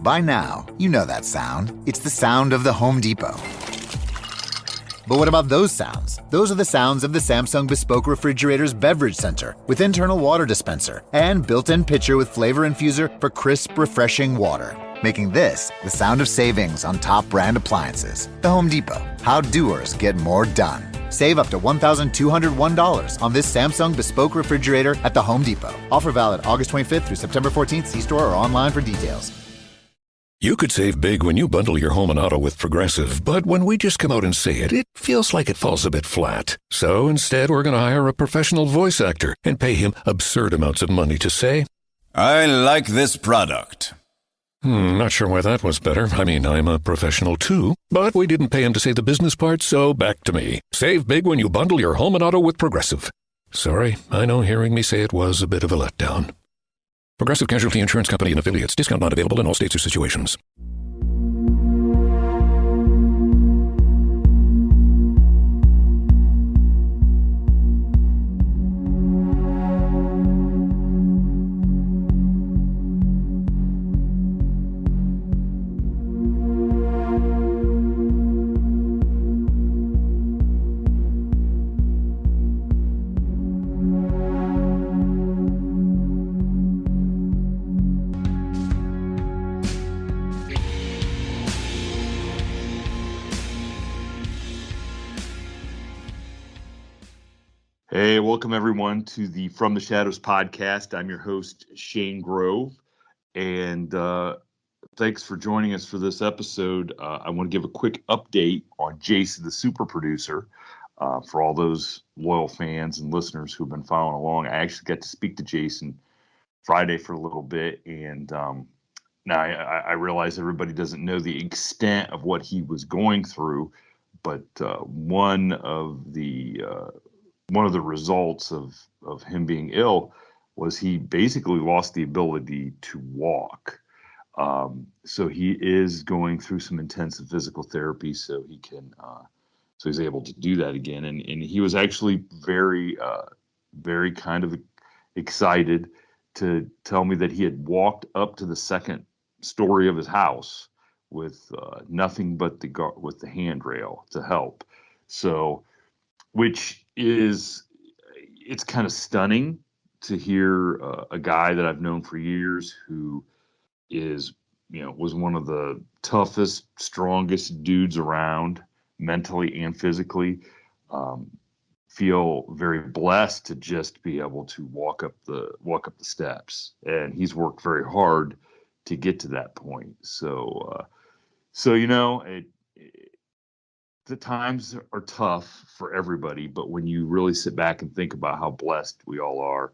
By now, you know that sound. It's the sound of the Home Depot. But what about those sounds? Those are the sounds of the Samsung Bespoke Refrigerator's Beverage Center with internal water dispenser and built-in pitcher with flavor infuser for crisp, refreshing water. Making this the sound of savings on top brand appliances. The Home Depot. How doers get more done. Save up to $1,201 on this Samsung Bespoke Refrigerator at the Home Depot. Offer valid August 25th through September 14th. See store or online for details. You could save big when you bundle your home and auto with Progressive, but when we just come out and say it, it feels like it falls a bit flat. So instead, we're going to hire a professional voice actor and pay him absurd amounts of money to say, I like this product. Not sure why that was better. I mean, I'm a professional too, but we didn't pay him to say the business part, so back to me. Save big when you bundle your home and auto with Progressive. Sorry, I know hearing me say it was a bit of a letdown. Progressive Casualty Insurance Company and Affiliates. Discount not available in all states or situations. Hey, welcome everyone to the From the Shadows podcast. I'm your host, Shane Grove, and thanks for joining us for this episode. I want to give a quick update on Jason, the super producer, for all those loyal fans and listeners who've been following along. I actually got to speak to Jason Friday for a little bit, and now I realize everybody doesn't know the extent of what he was going through, but one of the results of him being ill was he basically lost the ability to walk. So he is going through some intensive physical therapy so he can, so he's able to do that again. And he was actually very kind of excited to tell me that he had walked up to the second story of his house with nothing but with the handrail to help. So, which is, it's kind of stunning to hear a guy that I've known for years who is, was one of the toughest, strongest dudes around mentally and physically, feel very blessed to just be able to walk up the steps. And he's worked very hard to get to that point. So the times are tough for everybody, but when you really sit back and think about how blessed we all are,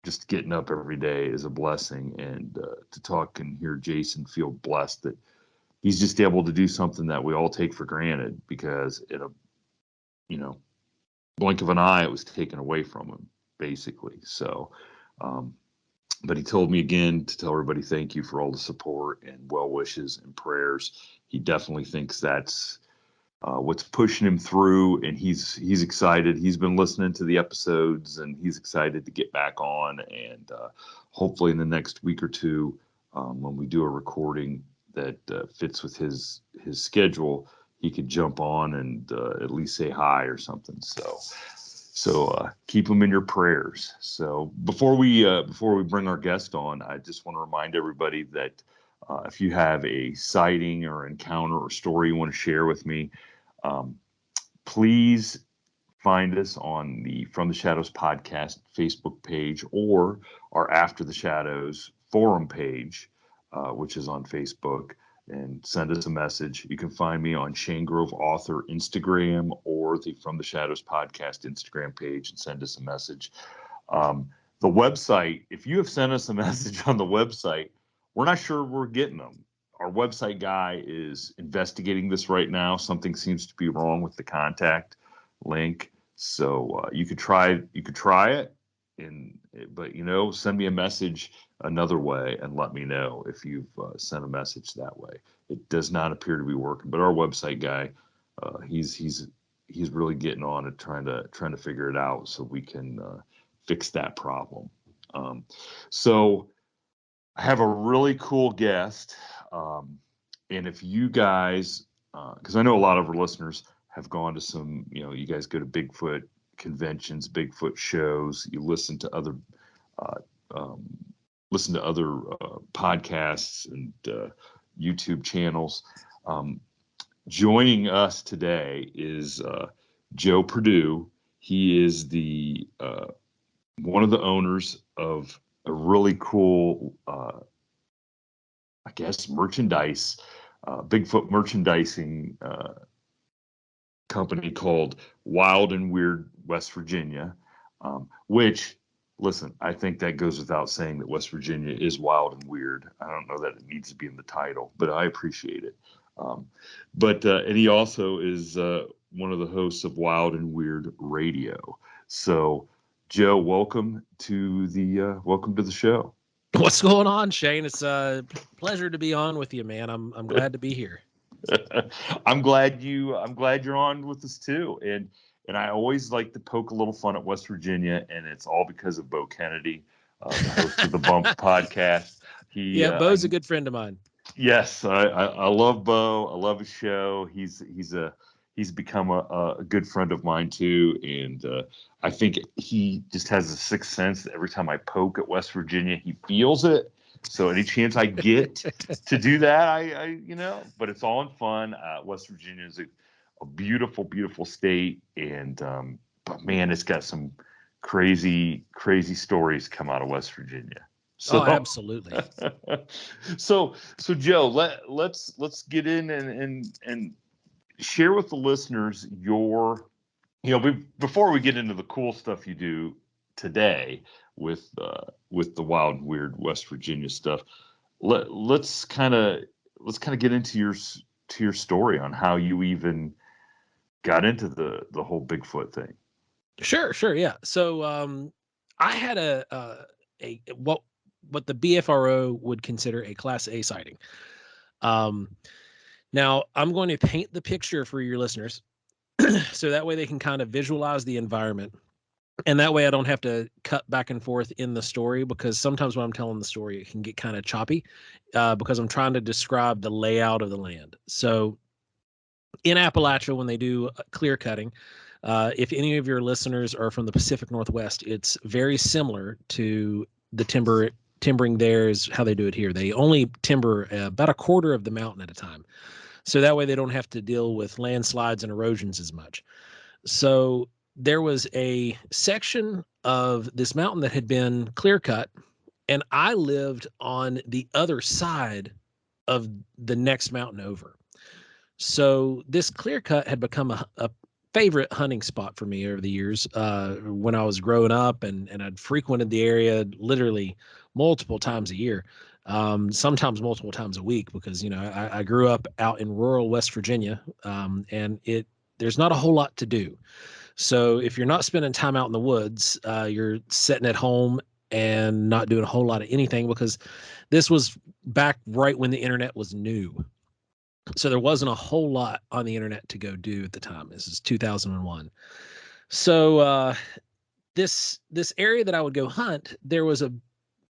just getting up every day is a blessing. And to talk and hear Jason feel blessed that he's just able to do something that we all take for granted, because in a, blink of an eye, it was taken away from him, basically. So, but he told me again to tell everybody thank you for all the support and well wishes and prayers. He definitely thinks that's what's pushing him through, and he's excited. He's been listening to the episodes, and he's excited to get back on. And hopefully in the next week or two, when we do a recording that fits with his schedule, he could jump on and at least say hi or something. So keep him in your prayers. So before we bring our guest on, I just want to remind everybody that if you have a sighting or encounter or story you want to share with me, please find us on the From the Shadows podcast Facebook page or our After the Shadows forum page, which is on Facebook, and send us a message. You can find me on Shane Grove Author Instagram or the From the Shadows podcast Instagram page and send us a message. The website, if you have sent us a message on the website, we're not sure we're getting them. Our website guy is investigating this right now. Something seems to be wrong with the contact link. So you could try it, but send me a message another way and let me know if you've sent a message that way. It does not appear to be working, but our website guy, he's really getting on it, trying to figure it out so we can fix that problem. So I have a really cool guest. And if you guys, because I know a lot of our listeners have gone to some, you guys go to Bigfoot conventions, Bigfoot shows, you listen to other podcasts and YouTube channels. Joining us today is Joe Perdue. He is the one of the owners of a really cool, I guess, Bigfoot merchandising company called Wild and Weird West Virginia, which, listen, I think that goes without saying that West Virginia is wild and weird. I don't know that it needs to be in the title, but I appreciate it. And he also is one of the hosts of Wild and Weird Radio. So, Joe, welcome to the show. What's going on, Shane? It's a pleasure to be on with you, man. I'm glad to be here. I'm glad you're on with us too. And I always like to poke a little fun at West Virginia, and it's all because of Bo Kennedy, the host of the Bump podcast. Bo's a good friend of mine. Yes, I love Bo. I love his show. He's become a good friend of mine too, and I think he just has a sixth sense that every time I poke at West Virginia, he feels it. So any chance I get to do that, I but it's all in fun. West Virginia is a beautiful, beautiful state, and but man, it's got some crazy stories come out of West Virginia. So, absolutely. So Joe, let's get in and share with the listeners your, before we get into the cool stuff you do today with the Wild and Weird West Virginia stuff. Let's kind of get into your story on how you even got into the whole Bigfoot thing. Sure, yeah. So I had a what the BFRO would consider a Class A sighting. Now I'm going to paint the picture for your listeners, so that way they can kind of visualize the environment. And that way I don't have to cut back and forth in the story, because sometimes when I'm telling the story, it can get kind of choppy because I'm trying to describe the layout of the land. So in Appalachia, when they do clear cutting, if any of your listeners are from the Pacific Northwest, it's very similar to the timbering there is how they do it here. They only timber about a quarter of the mountain at a time. So that way they don't have to deal with landslides and erosions as much. So there was a section of this mountain that had been clear cut, and I lived on the other side of the next mountain over. So this clear cut had become a favorite hunting spot for me over the years when I was growing up, and I'd frequented the area literally multiple times a year, sometimes multiple times a week, because I grew up out in rural West Virginia, and there's not a whole lot to do. So if you're not spending time out in the woods, you're sitting at home and not doing a whole lot of anything, because this was back right when the internet was new. So there wasn't a whole lot on the internet to go do at the time. This is 2001. So this area that I would go hunt, there was a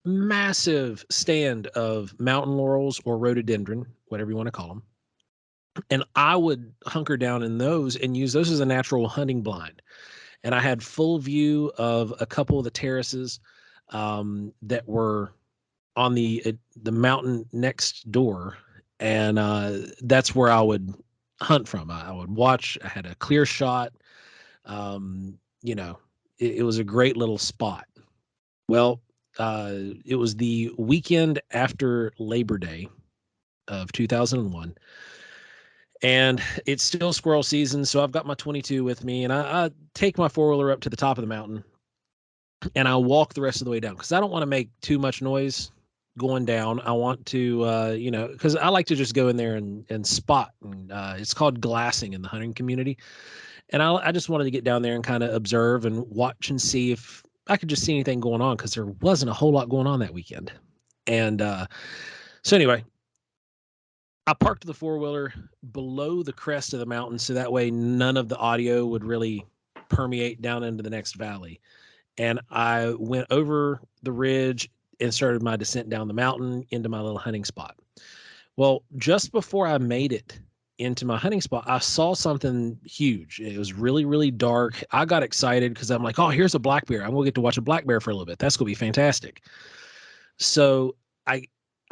massive stand of mountain laurels or rhododendron, whatever you want to call them. And I would hunker down in those and use those as a natural hunting blind. And I had full view of a couple of the terraces that were on the mountain next door. And that's where I would hunt from. I would watch. I had a clear shot. It was a great little spot. Well, it was the weekend after Labor Day of 2001. And it's still squirrel season, so I've got my 22 with me, and I take my four-wheeler up to the top of the mountain, and I walk the rest of the way down, because I don't want to make too much noise going down. I want to, because I like to just go in there and spot. And it's called glassing in the hunting community. And I just wanted to get down there and kind of observe and watch and see if I could just see anything going on, because there wasn't a whole lot going on that weekend. And so anyway, I parked the four-wheeler below the crest of the mountain, so that way none of the audio would really permeate down into the next valley. And I went over the ridge and started my descent down the mountain into my little hunting spot. Well, just before I made it into my hunting spot, I saw something huge. It was really, really dark. I got excited because I'm like, oh, here's a black bear. I'm going to get to watch a black bear for a little bit. That's going to be fantastic. So I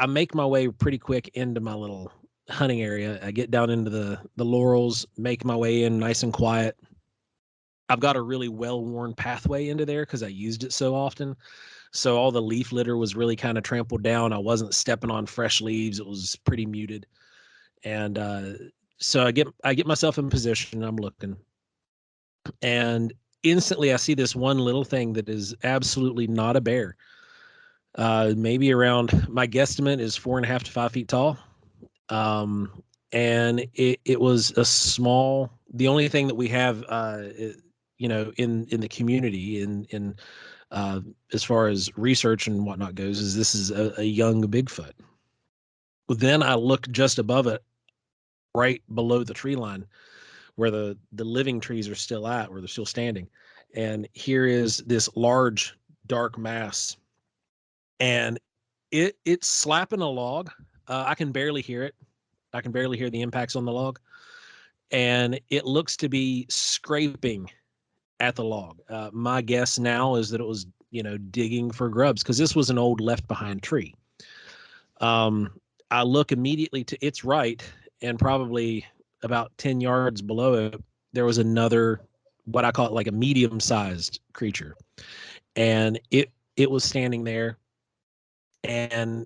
make my way pretty quick into my little hunting area. I get down into the laurels, make my way in nice and quiet. I've got a really well-worn pathway into there because I used it so often. So all the leaf litter was really kind of trampled down. I wasn't stepping on fresh leaves. It was pretty muted. And so I get myself in position. I'm looking, and instantly I see this one little thing that is absolutely not a bear. Maybe around, my guesstimate is 4.5 to 5 feet tall. And it was a small, the only thing that we have, in the community in as far as research and whatnot goes, is this is a young Bigfoot. Then I look just above it, right below the tree line where the living trees are still at, where they're still standing. And here is this large dark mass, and it's slapping a log. I can barely hear it. I can barely hear the impacts on the log. And it looks to be scraping at the log. My guess now is that it was, digging for grubs, because this was an old left behind tree. I look immediately to its right, and probably about 10 yards below it, there was another, what I call it, like a medium-sized creature. And it was standing there, and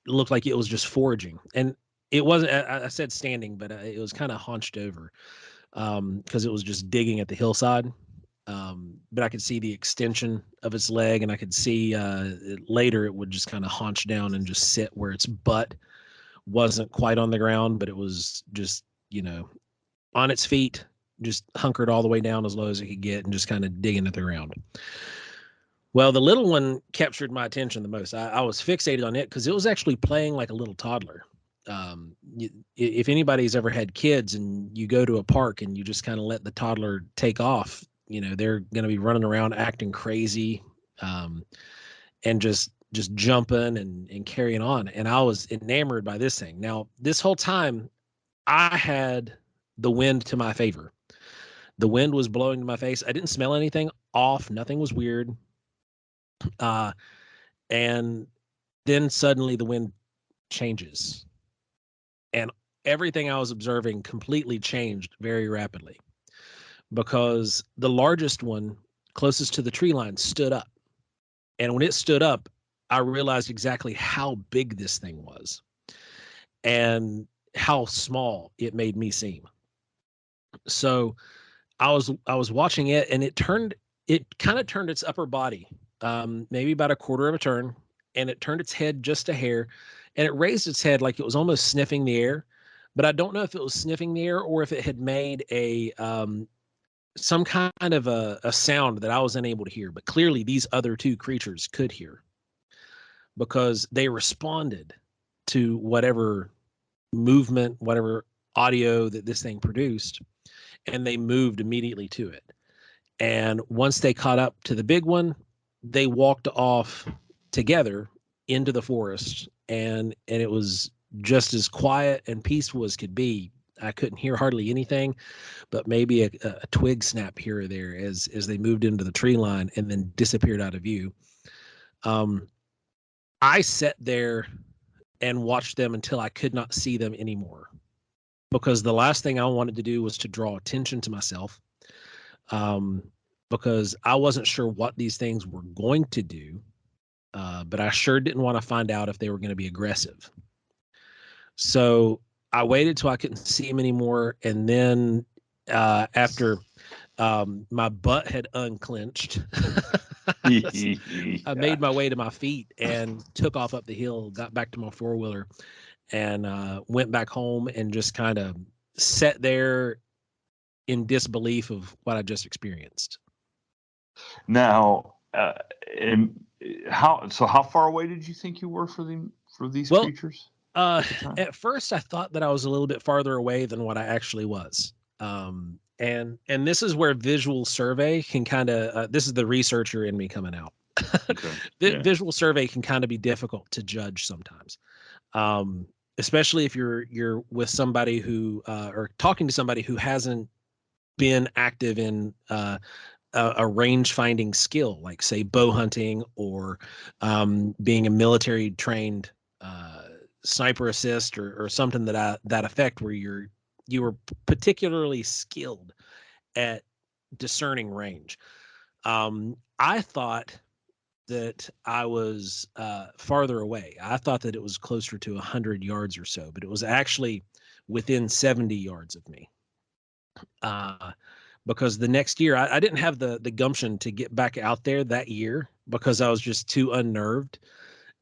it looked like it was just foraging. And it wasn't, I said standing, but it was kind of hunched over, because it was just digging at the hillside. But I could see the extension of its leg, and I could see later it would just kind of haunch down and just sit where its butt wasn't quite on the ground, but it was just, on its feet, just hunkered all the way down as low as it could get and just kind of digging at the ground. Well, the little one captured my attention the most. I was fixated on it because it was actually playing like a little toddler. If anybody's ever had kids and you go to a park and you just kind of let the toddler take off, they're going to be running around acting crazy, and just jumping and carrying on. And I was enamored by this thing. Now, this whole time I had the wind to my favor. The wind was blowing to my face. I didn't smell anything off. Nothing was weird. And then suddenly the wind changes, and everything I was observing completely changed very rapidly, because the largest one closest to the tree line stood up. And when it stood up, I realized exactly how big this thing was and how small it made me seem. So I was watching it, and it kind of turned its upper body, maybe about a quarter of a turn, and it turned its head just a hair, and it raised its head like it was almost sniffing the air. But I don't know if it was sniffing the air or if it had made some kind of a sound that I was unable to hear. But clearly these other two creatures could hear, because they responded to whatever movement, whatever audio that this thing produced, and they moved immediately to it. And once they caught up to the big one, they walked off together into the forest, and it was just as quiet and peaceful as could be. I couldn't hear hardly anything, but maybe a twig snap here or there as they moved into the tree line and then disappeared out of view. I sat there and watched them until I could not see them anymore, because the last thing I wanted to do was to draw attention to myself, because I wasn't sure what these things were going to do, but I sure didn't want to find out if they were going to be aggressive. So I waited till I couldn't see him anymore, and then after my butt had unclenched, I made my way to my feet and took off up the hill, got back to my four-wheeler, and went back home and just kind of sat there in disbelief of what I just experienced. Now, how far away did you think you were for these creatures? At first I thought that I was a little bit farther away than what I actually was. And this is where visual survey can kind of, this is the researcher in me coming out. Okay. Yeah. Visual survey can kind of be difficult to judge sometimes, especially if you're with somebody who or talking to somebody who hasn't been active in a range finding skill, like say bow hunting or being a military trained sniper assist or something that effect where you were particularly skilled at discerning range. I thought that I was farther away. I thought that it was closer to 100 yards or so, but it was actually within 70 yards of me. Because the next year I didn't have the gumption to get back out there that year because I was just too unnerved.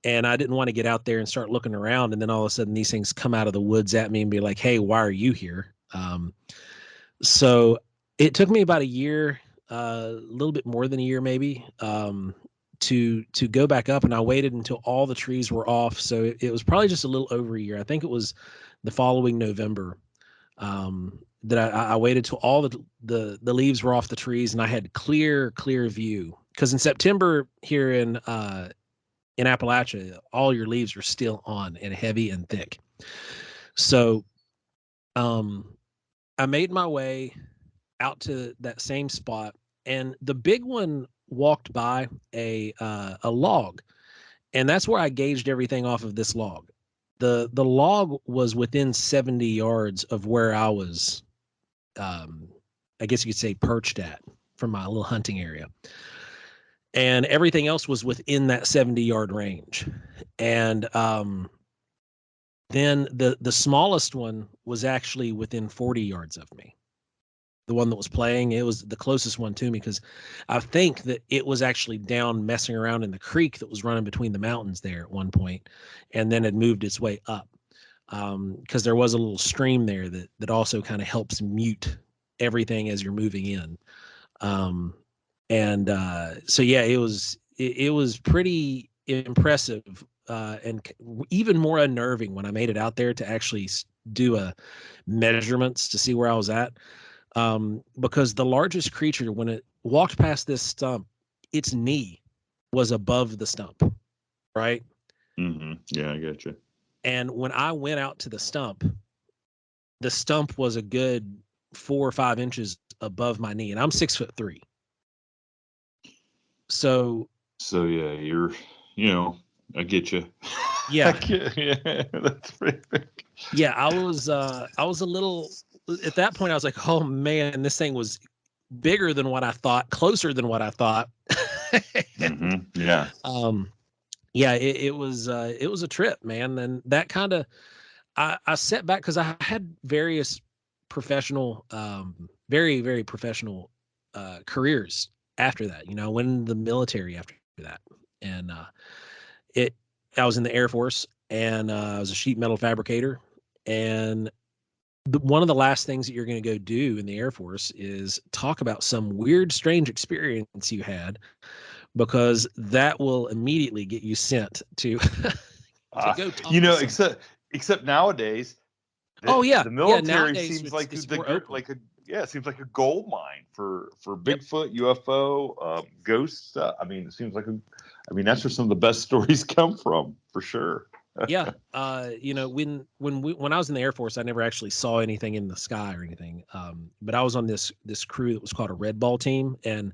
And I didn't want to get out there and start looking around. And then all of a sudden these things come out of the woods at me and be like, hey, why are you here? So it took me about a year, a little bit more than a year, maybe, to go back up. And I waited until all the trees were off. So it was probably just a little over a year. I think it was the following November that I waited till all the leaves were off the trees and I had clear view. Because in September here in Appalachia, all your leaves are still on and heavy and thick. So I made my way out to that same spot, and the big one walked by a log, and that's where I gauged everything off of this log. The log was within 70 yards of where I was, I guess you could say, perched at from my little hunting area. And everything else was within that 70-yard range. And then the smallest one was actually within 40 yards of me. The one that was playing, it was the closest one to me because I think that it was actually down messing around in the creek that was running between the mountains there at one point, and then had moved its way up because there was a little stream there that also kind of helps mute everything as you're moving in. So yeah, it was pretty impressive and even more unnerving when I made it out there to actually do a measurements to see where I was at. Because the largest creature, when it walked past this stump, its knee was above the stump, right? Mm-hmm. Yeah, I got you. And when I went out to the stump was a good 4 or 5 inches above my knee, and I'm 6'3". So yeah, I get you. Yeah, yeah, that's pretty big. yeah, I was a little. At that point, I was like, oh man, this thing was bigger than what I thought, closer than what I thought. Mm-hmm. Yeah. Yeah, it was a trip, man. And that kind of, I set back because I had various professional, very, very professional careers after that. You know, I went in the military after that. And I was in the Air Force, and I was a sheet metal fabricator. And one of the last things that you're going to go do in the Air Force is talk about some weird, strange experience you had, because that will immediately get you sent to go talk you know, to someone. except nowadays. The military seems like it's it seems like a gold mine for Bigfoot, UFO, ghosts. I mean, it seems like that's where some of the best stories come from, for sure. Yeah. You know, when I was in the Air Force, I never actually saw anything in the sky or anything. But I was on this crew that was called a Red Ball team, and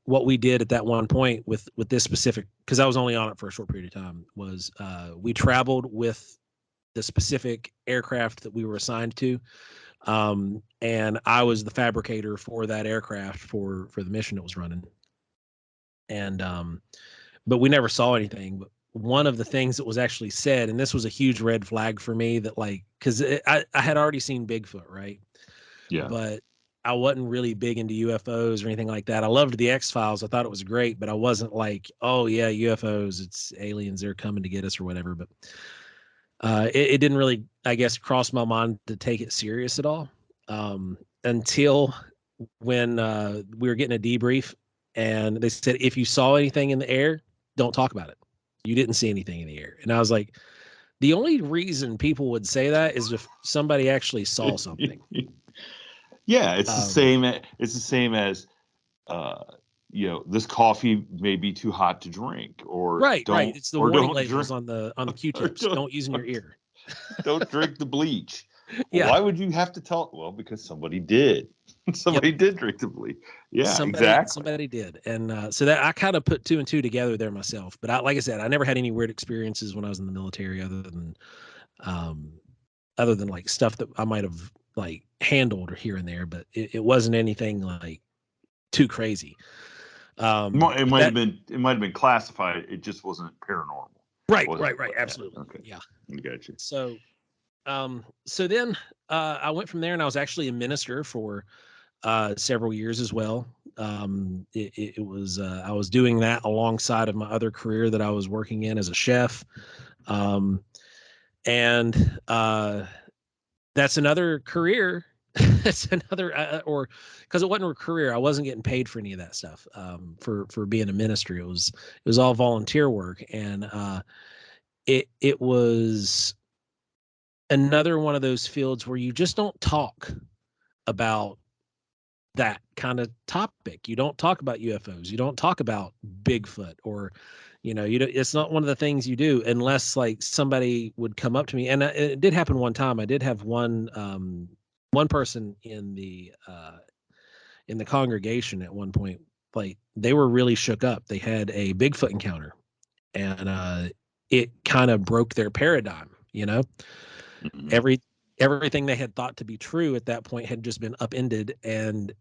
what we did at that one point with this specific, because I was only on it for a short period of time, was we traveled with the specific aircraft that we were assigned to, and I was the fabricator for that aircraft for the mission it was running. And but we never saw anything. But one of the things that was actually said, and this was a huge red flag for me, that like, because I had already seen Bigfoot, right? Yeah. But I wasn't really big into UFOs or anything like that. I loved the X-Files. I thought it was great, but I wasn't like, oh yeah, UFOs, it's aliens, they're coming to get us or whatever. But it didn't really, I guess, cross my mind to take it serious at all, until when we were getting a debrief, and they said, if you saw anything in the air, don't talk about it. You didn't see anything in the air. And I was like, the only reason people would say that is if somebody actually saw something. Yeah, it's the same. It's the same as this coffee may be too hot to drink, or Right. don't, It's the or warning don't labels drink, on the or Q-tips. Don't use in your ear. don't drink the bleach. Well, Yeah. why would you have to tell? Well, because somebody did. Yep. Somebody did drink the bleach. Yeah, exactly. Somebody did. And so that I kind of put two and two together there myself. But like I said, I never had any weird experiences when I was in the military um, other than like stuff that I might have like handled or here and there, but it wasn't anything like too crazy. It But might have been. It might have been classified. It just wasn't paranormal. right. Wasn't. Absolutely. Okay. Yeah. I got you. So then I went from there, and I was actually a minister for several years as well. It was I was doing that alongside of my other career that I was working in as a chef. And that's another career. That's another or because it wasn't a career, I wasn't getting paid for any of that stuff. For being a ministry, it was all volunteer work, and it was another one of those fields where you just don't talk about that kind of topic. You don't talk about UFOs. You don't talk about Bigfoot, or it's not one of the things you do unless like somebody would come up to me. And it did happen one time. I did have one person in the congregation at one point, like they were really shook up. They had a Bigfoot encounter, and it kind of broke their paradigm. Mhm. Everything they had thought to be true at that point had just been upended, and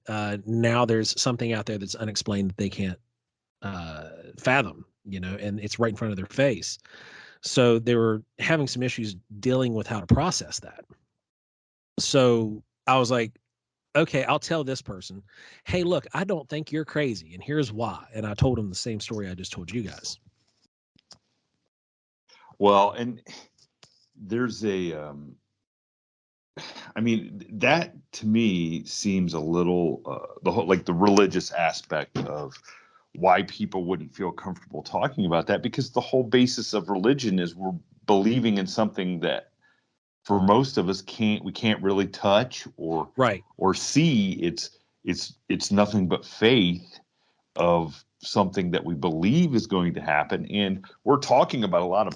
now there's something out there that's unexplained that they can't fathom, and it's right in front of their face. So they were having some issues dealing with how to process that. So I was like, okay, I'll tell this person, hey, look, I don't think you're crazy, and here's why. And I told him the same story I just told you guys. Well, and there's I mean, that to me seems a little the whole like the religious aspect of why people wouldn't feel comfortable talking about that, because the whole basis of religion is we're believing in something that for most of us we can't really touch Right. or see. It's nothing but faith of something that we believe is going to happen, and we're talking about a lot of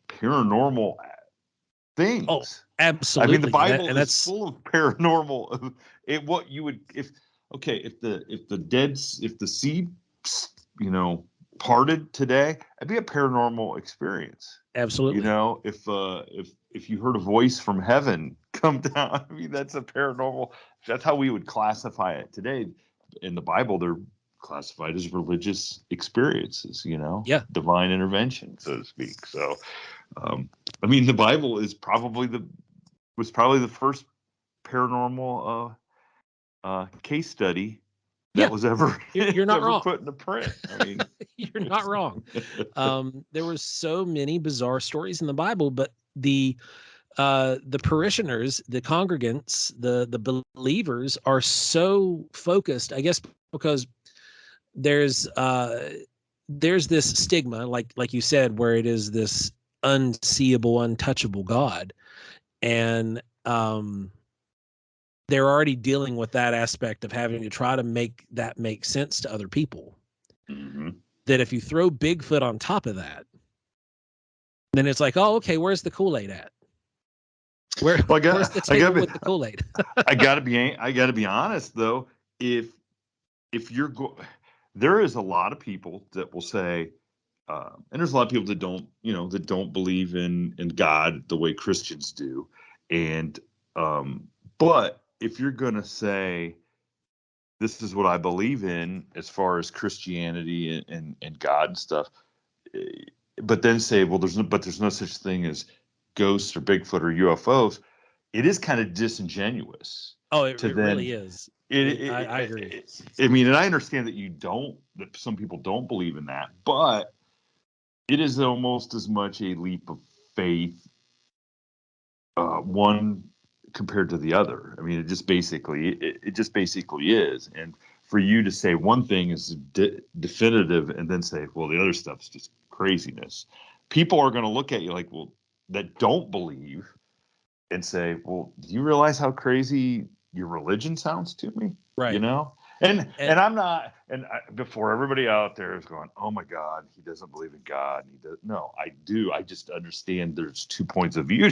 paranormal Oh, things. I mean, the absolutely. Bible And is that's full of paranormal. What you would if the sea, you know, parted today, it'd be a paranormal experience. absolutely. If you heard a voice from heaven come down, I mean, that's a paranormal. That's how we would classify it today. In the Bible, they're classified as religious experiences. Yeah, Divine intervention, so to speak. So, I mean, the Bible was probably the first paranormal case study yeah. that was ever You're not ever wrong. put into print. I mean, You're not wrong. There were so many bizarre stories in the Bible, but the parishioners, the congregants, the believers are so focused, I guess, because there's this stigma, like you said, where it is this unseeable, untouchable God, and they're already dealing with that aspect of having to try to make that make sense to other people. mm-hmm. That if you throw Bigfoot on top of that, then it's like, oh, okay, where's the Kool-Aid at? Where's the table with the Kool-Aid? I gotta be honest though. If you're there is a lot of people that will say, and there's a lot of people that don't believe in God the way Christians do, and but if you're gonna say this is what I believe in as far as Christianity and God and stuff, but then say, well, there's no such thing as ghosts or Bigfoot or UFOs. It is kind of disingenuous Oh, it to then. really is. I agree. I mean, and I understand that some people don't believe in that, but it is almost as much a leap of faith, one compared to the other. I mean, it just basically is. And for you to say one thing is definitive and then say, well, the other stuff's just craziness. People are going to look at you like, well, that don't believe and say, well, do you realize how crazy your religion sounds to me? Right. And I'm not, before everybody out there is going, oh my God, he doesn't believe in God. No, I do. I just understand there's 2 points of view.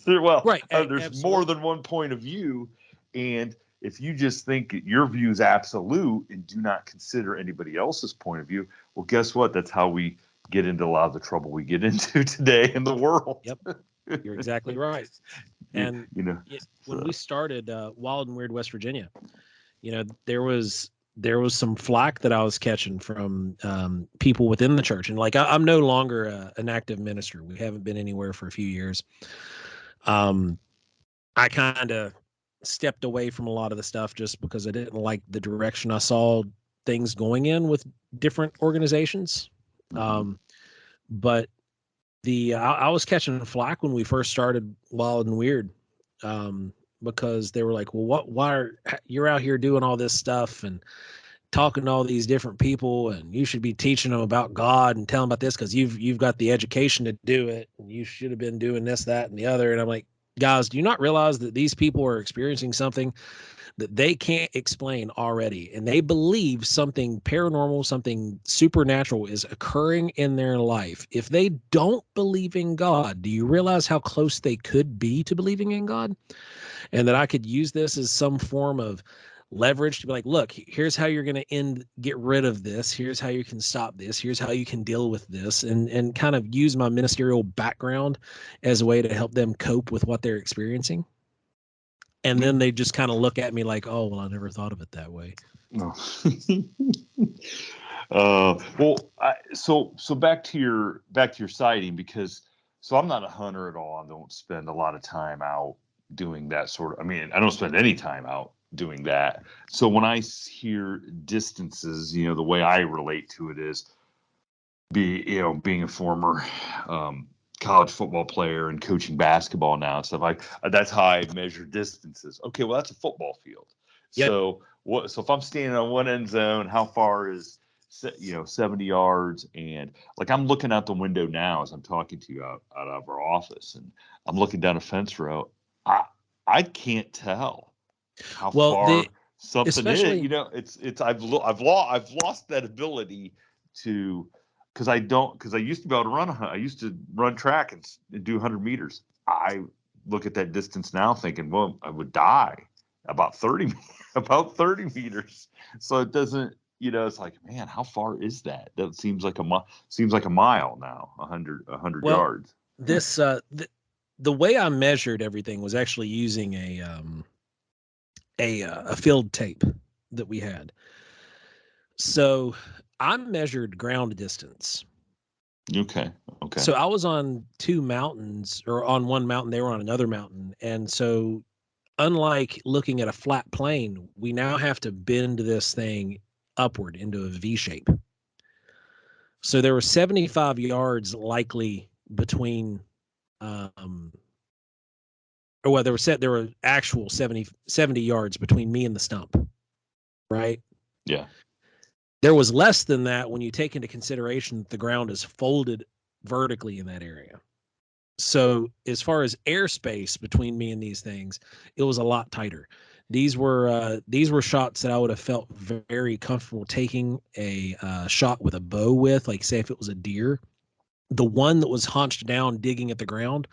Right. There's Absolutely. more than one point of view. And if you just think your view is absolute and do not consider anybody else's point of view, well, guess what? That's how we get into a lot of the trouble we get into today in the world. Yep. You're exactly right. And when we started Wild and Weird West Virginia, there was some flack that I was catching from people within the church, and like I'm no longer an active minister. We haven't been anywhere for a few years. I kind of stepped away from a lot of the stuff just because I didn't like the direction I saw things going in with different organizations. But I was catching flack when we first started Wild and Weird, because they were like, well, why you're out here doing all this stuff and talking to all these different people, and you should be teaching them about God and telling them about this because you've got the education to do it, and you should have been doing this, that, and the other. And I'm like, guys, do you not realize that these people are experiencing something that they can't explain already, and they believe something paranormal, something supernatural is occurring in their life? If they don't believe in God, do you realize how close they could be to believing in God? And that I could use this as some form of leverage to be like, look, here's how you're going to get rid of this. Here's how you can stop this. Here's how you can deal with this, and kind of use my ministerial background as a way to help them cope with what they're experiencing. And then they just kind of look at me like, oh, well, I never thought of it that way. No. So back to your sighting, because I'm not a hunter at all. I don't spend a lot of time out doing that sort of. I mean, I don't spend any time out doing that. So when I hear distances, the way I relate to it is being a former college football player and coaching basketball now and stuff. That's how I measure distances. Okay, well, that's a football field. Yep. So if I'm standing on one end zone, how far is 70 yards? And like I'm looking out the window now as I'm talking to you out of our office, and I'm looking down a fence row. I can't tell how far something is. I've lost that ability to. Because I used to be able to run. I used to run track and do 100 meters. I look at that distance now, thinking, well, I would die about 30 meters. So it doesn't. It's like, man, how far is that? That seems like a mile now. 100 yards. This the way I measured everything was actually using a field tape that we had. So I measured ground distance. Okay. So I was on two mountains, or on one mountain, they were on another mountain. And so unlike looking at a flat plane, we now have to bend this thing upward into a V shape. So there were 75 yards likely between, there were actual 70 yards between me and the stump, right? Yeah. There was less than that when you take into consideration that the ground is folded vertically in that area. So as far as airspace between me and these things, it was a lot tighter. These were shots that I would have felt very comfortable taking a shot with a bow with, like say if it was a deer. The one that was hunched down digging at the ground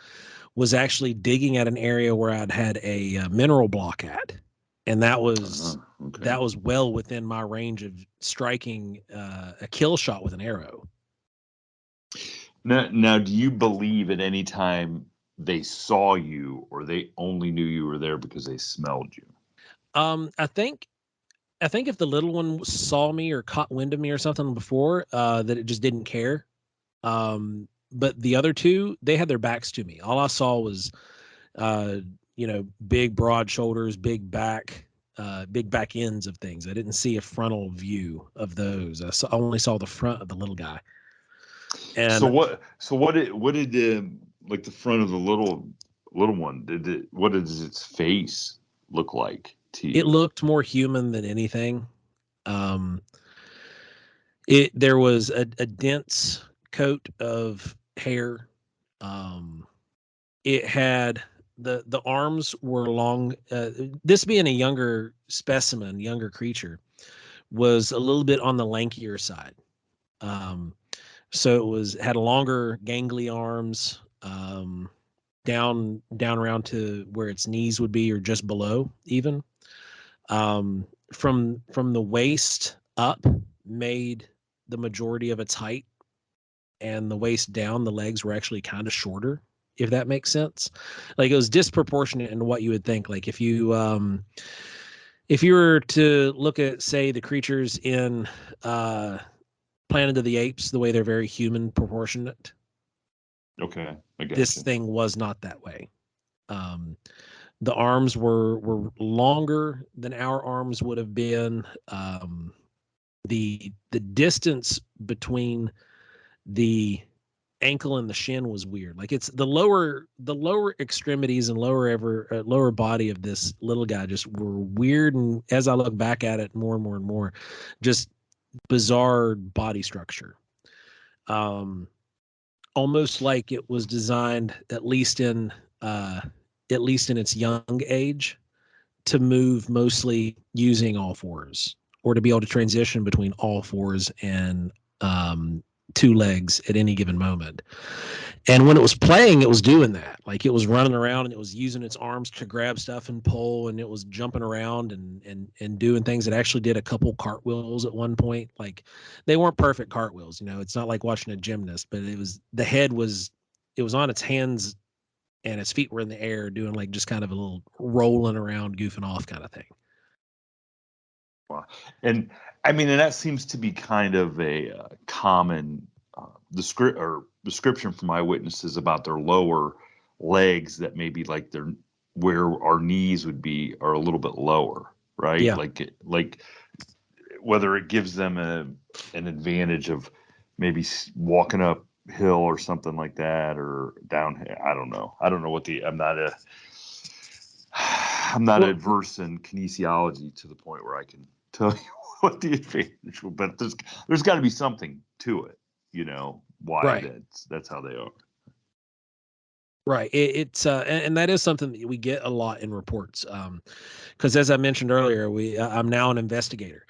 was actually digging at an area where I'd had a mineral block at. And that was well within my range of striking a kill shot with an arrow. Now, do you believe at any time they saw you, or they only knew you were there because they smelled you? I think if the little one saw me or caught wind of me or something before, that it just didn't care. But the other two, they had their backs to me. All I saw was, big broad shoulders, big back ends of things. I didn't see a frontal view of those. I only saw the front of the little guy. And so what did like the front of the little one, what does its face look like to you? It looked more human than anything. There was a dense coat of hair. It had the arms were long. This being a younger creature, was a little bit on the lankier side. So it had longer gangly arms, down around to where its knees would be, or just below even. From the waist up made the majority of its height, and the waist down, the legs were actually kind of shorter, if that makes sense. Like, it was disproportionate in what you would think. Like, if you were to look at, say, the creatures in Planet of the Apes, the way they're very human proportionate. Okay, I got This you. thing was not that way. The arms were longer than our arms would have been. The distance between the ankle and the shin was weird. Like, it's the lower extremities and lower body of this little guy just were weird. And as I look back at it more and more and more, just bizarre body structure. Almost like it was designed, at least in its young age, to move mostly using all fours, or to be able to transition between all fours and two legs at any given moment. And when it was playing, it was doing that. Like, it was running around and it was using its arms to grab stuff and pull, and it was jumping around and doing things. It actually did a couple cartwheels at one point. Like, they weren't perfect cartwheels, it's not like watching a gymnast, but it was on its hands and its feet were in the air, doing like just kind of a little rolling around, goofing off kind of thing. Wow. And I mean, and that seems to be kind of a common description from eyewitnesses about their lower legs, that maybe like they're where our knees would be are a little bit lower, right? Yeah. Like whether it gives them an advantage of maybe walking uphill or something like that, or downhill. I don't know what I'm not adverse in kinesiology to the point where I can tell you what the advantage will, but there's got to be something to it, why Right. that's how they are. Right. It's and that is something that we get a lot in reports. Because as I mentioned earlier, I'm now an investigator.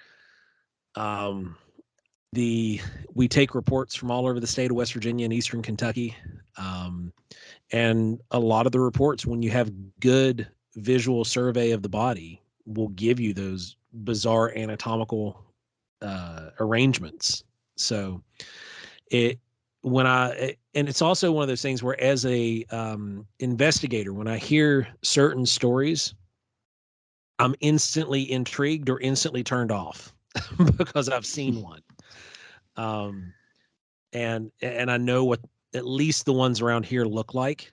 We take reports from all over the state of West Virginia and Eastern Kentucky. And a lot of the reports, when you have good visual survey of the body, will give you those bizarre anatomical arrangements. So it's also one of those things where, as a investigator, when I hear certain stories, I'm instantly intrigued or instantly turned off because I've seen one. And I know what at least the ones around here look like.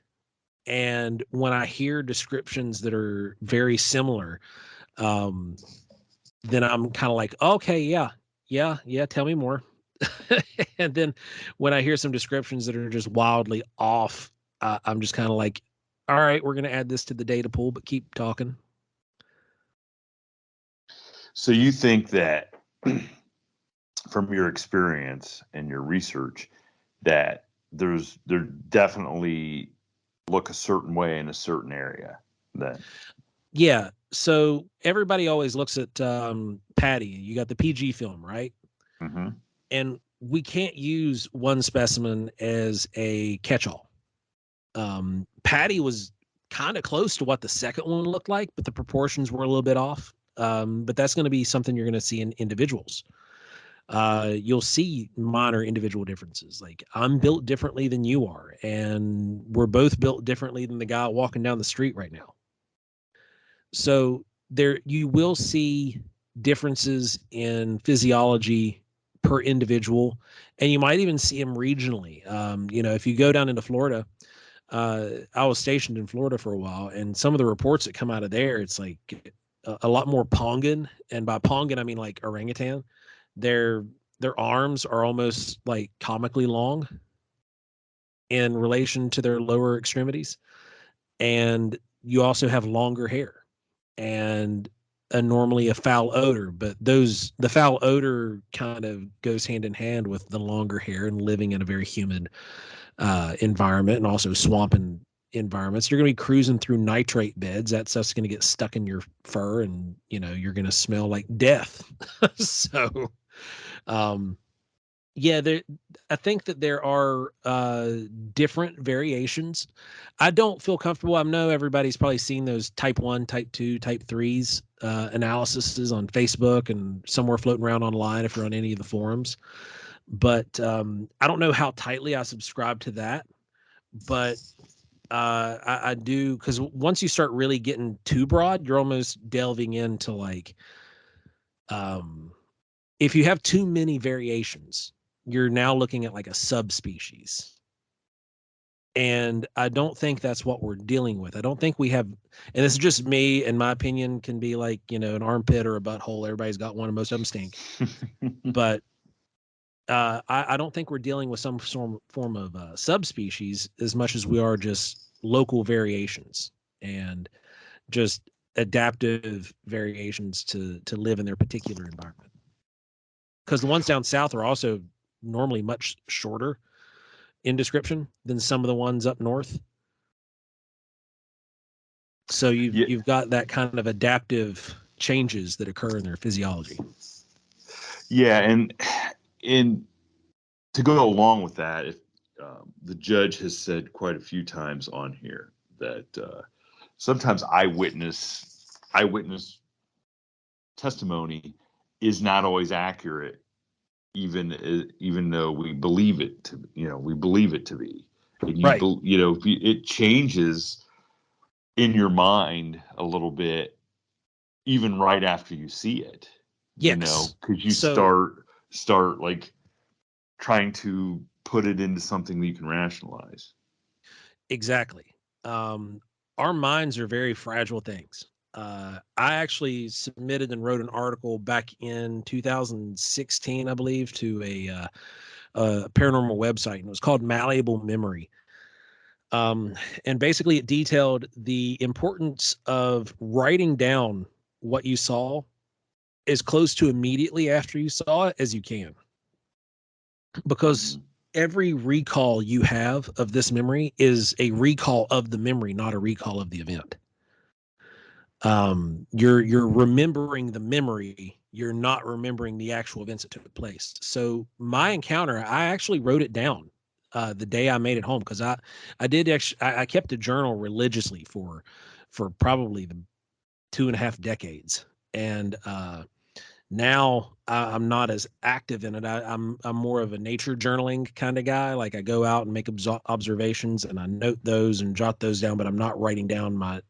And when I hear descriptions that are very similar, then I'm kind of like, okay, yeah, tell me more. And then when I hear some descriptions that are just wildly off, I'm just kind of like, all right, we're going to add this to the data pool, but keep talking. So you think that from your experience and your research that they're definitely look a certain way in a certain area then? Yeah. So everybody always looks at Patty. You got the PG film, right? Mm-hmm. And we can't use one specimen as a catch-all. Patty was kind of close to what the second one looked like, but the proportions were a little bit off. But that's going to be something you're going to see in individuals. You'll see minor individual differences. Like, I'm built differently than you are, and we're both built differently than the guy walking down the street right now. So there, you will see differences in physiology per individual, and you might even see them regionally. If you go down into Florida, I was stationed in Florida for a while, and some of the reports that come out of there, it's like a lot more Pongan, and by Pongan I mean like orangutan. Their arms are almost like comically long in relation to their lower extremities, and you also have longer hair and normally a foul odor, but the foul odor kind of goes hand in hand with the longer hair and living in a very humid environment, and also swamp and environments. You're going to be cruising through nitrate beds. That stuff's going to get stuck in your fur, and you're going to smell like death. So, yeah, I think that there are different variations. I don't feel comfortable. I know everybody's probably seen those type 1, type 2, type 3s analyses on Facebook and somewhere floating around online if you're on any of the forums. But I don't know how tightly I subscribe to that. But I do, because once you start really getting too broad, you're almost delving into like, if you have too many variations, you're now looking at like a subspecies. And I don't think that's what we're dealing with. I don't think we have, and this is just me, and my opinion can be like, an armpit or a butthole. Everybody's got one, and most of them stink. But I don't think we're dealing with some form of subspecies as much as we are just local variations and just adaptive variations to live in their particular environment. Because the ones down south are also normally much shorter in description than some of the ones up north. So you've got that kind of adaptive changes that occur in their physiology. Yeah, and to go along with that, if the judge has said quite a few times on here that sometimes eyewitness testimony is not always accurate, even though we believe it to be. And Right. It changes in your mind a little bit, even right after you see it. Yes. Because you start like trying to put it into something that you can rationalize. Exactly. Our minds are very fragile things. I actually submitted and wrote an article back in 2016, I believe, to a paranormal website, and it was called Malleable Memory. And basically it detailed the importance of writing down what you saw as close to immediately after you saw it as you can. Because every recall you have of this memory is a recall of the memory, not a recall of the event. You're remembering the memory. You're not remembering the actual events that took place. So my encounter, I actually wrote it down the day I made it home, because I kept a journal religiously for probably the 2.5 decades, and now I'm not as active in it. I'm more of a nature journaling kind of guy. Like, I go out and make observations, and I note those and jot those down, but I'm not writing down my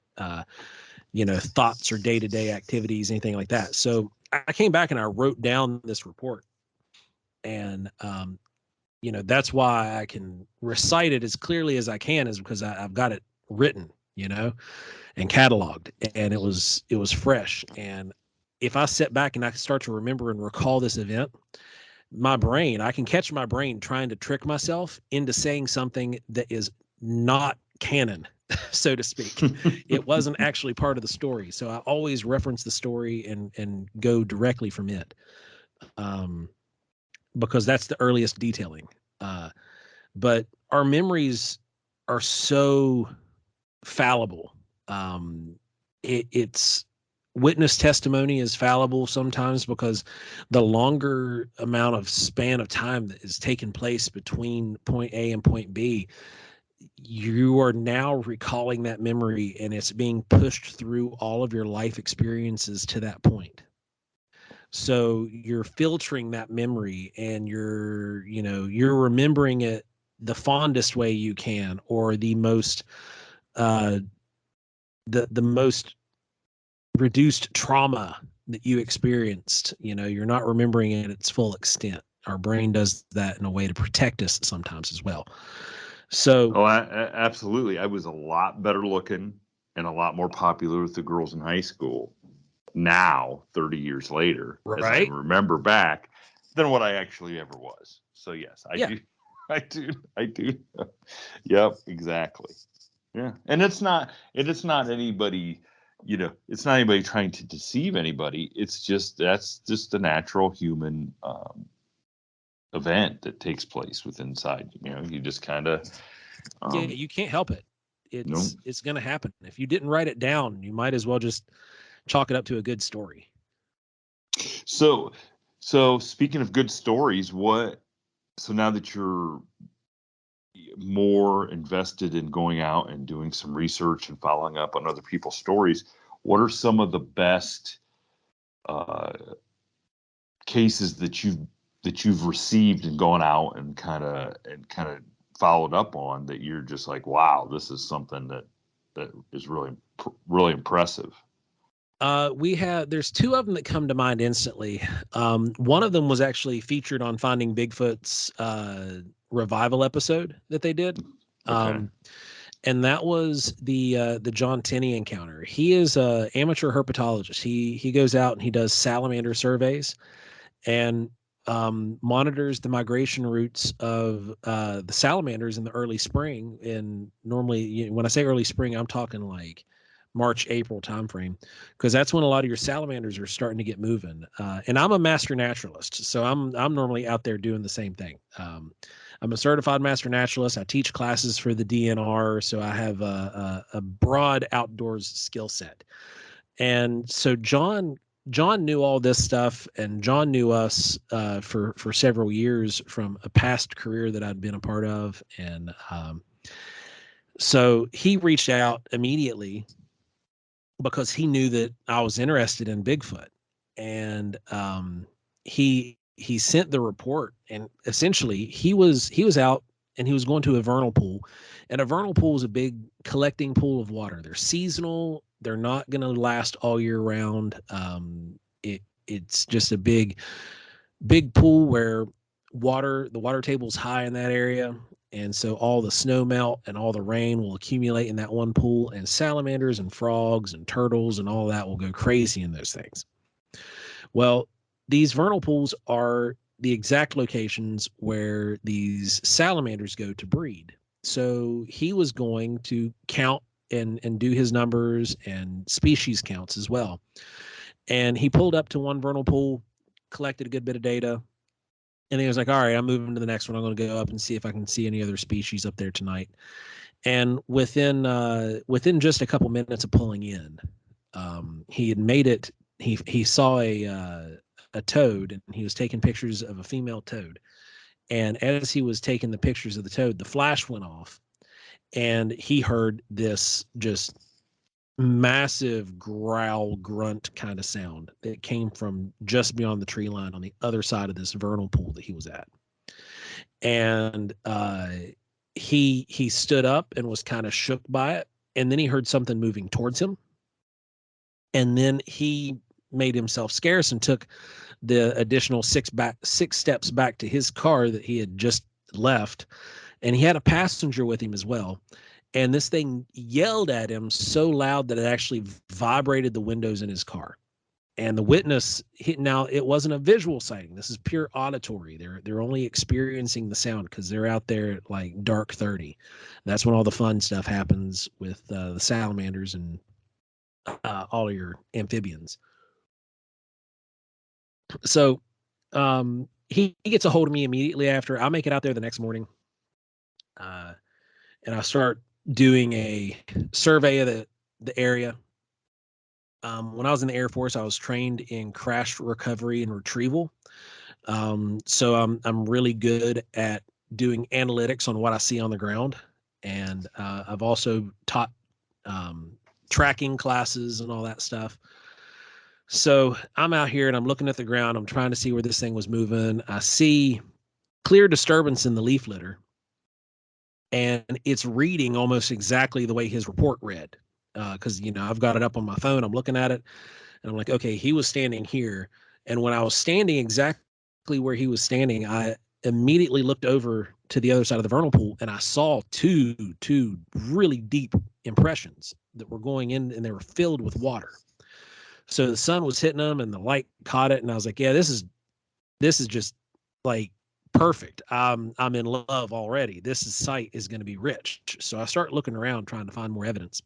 thoughts or day-to-day activities, anything like that. So I came back and I wrote down this report, and that's why I can recite it as clearly as I can, is because I've got it written, and cataloged, and it was fresh. And if I sit back and I start to remember and recall this event, I can catch my brain trying to trick myself into saying something that is not canon, so to speak. It wasn't actually part of the story. So I always reference the story and go directly from it. Because that's the earliest detailing. But our memories are so fallible. It's witness testimony is fallible sometimes, because the longer amount of span of time that is taking place between point A and point B, you are now recalling that memory, and it's being pushed through all of your life experiences to that point. So you're filtering that memory, and you're remembering it the fondest way you can, or the most the most reduced trauma that you experienced. You're not remembering it at its full extent. Our brain does that in a way to protect us sometimes as well. So Absolutely. I was a lot better looking and a lot more popular with the girls in high school now, 30 years later, as I right. remember back, than what I actually ever was. So yes, Yeah. I do. Yep, exactly. Yeah. And it's not anybody, it's not anybody trying to deceive anybody. That's just the natural human event that takes place inside. You just kind of Yeah, you can't help it. No. it's going to happen. If you didn't write it down, you might as well just chalk it up to a good story. So speaking of good stories, so now that you're more invested in going out and doing some research and following up on other people's stories, what are some of the best cases that you've received and gone out and kind of followed up on that you're just like, wow, this is something that is really impressive? There's two of them that come to mind instantly. One of them was actually featured on Finding Bigfoot's revival episode that they did. Okay. And that was the John Tenney encounter. He is a amateur herpetologist. He goes out and he does salamander surveys and monitors the migration routes of the salamanders in the early spring. And normally, when I say early spring, I'm talking like March, April timeframe, because that's when a lot of your salamanders are starting to get moving. And I'm a master naturalist, so I'm normally out there doing the same thing. I'm a certified master naturalist. I teach classes for the DNR, so I have a broad outdoors skill set. And so John knew all this stuff, and John knew us for several years from a past career that I'd been a part of. And so he reached out immediately because he knew that I was interested in Bigfoot. And he sent the report, and essentially he was out and he was going to a vernal pool. And a vernal pool is a big collecting pool of water. They're seasonal. They're not going to last all year round. It's just a big pool where the water table is high in that area. And so all the snow melt and all the rain will accumulate in that one pool, and salamanders and frogs and turtles and all that will go crazy in those things. Well, these vernal pools are the exact locations where these salamanders go to breed. So he was going to count and do his numbers and species counts as well. And he pulled up to one vernal pool, collected a good bit of data, and he was like, all right, I'm moving to the next one. I'm going to go up and see if I can see any other species up there tonight. And within just a couple minutes of pulling in, he had made it. He saw a toad, and he was taking pictures of a female toad. And as he was taking the pictures of the toad, the flash went off, and he heard this just massive growl grunt kind of sound that came from just beyond the tree line on the other side of this vernal pool that he was at. And he stood up and was kind of shook by it, and then he heard something moving towards him, and then he made himself scarce and took the additional six steps back to his car that he had just left. And he had a passenger with him as well. And this thing yelled at him so loud that it actually vibrated the windows in his car. And the witness, now it wasn't a visual sighting. This is pure auditory. They're only experiencing the sound because they're out there at like dark 30. That's when all the fun stuff happens with the salamanders and all of your amphibians. So he gets a hold of me immediately after. I make it out there the next morning. And I start doing a survey of the area. When I was in the Air Force, I was trained in crash recovery and retrieval. So I'm really good at doing analytics on what I see on the ground. And I've also taught tracking classes and all that stuff. So I'm out here and I'm looking at the ground. I'm trying to see where this thing was moving. I see clear disturbance in the leaf litter. And it's reading almost exactly the way his report read. Because, I've got it up on my phone. I'm looking at it. And I'm like, okay, he was standing here. And when I was standing exactly where he was standing, I immediately looked over to the other side of the vernal pool. And I saw two really deep impressions that were going in, and they were filled with water. So the sun was hitting them and the light caught it. And I was like, yeah, this is just like perfect. I'm in love already. This site is going to be rich. So I start looking around trying to find more evidence.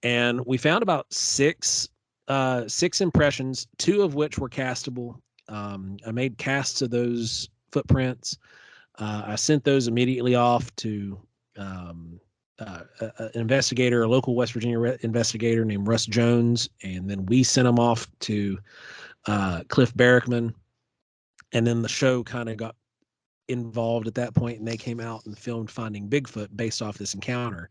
And we found about six impressions, two of which were castable. I made casts of those footprints. I sent those immediately off to an investigator, a local West Virginia investigator named Russ Jones, and then we sent him off to Cliff Barrickman, and then the show kind of got involved at that point, and they came out and filmed Finding Bigfoot based off this encounter.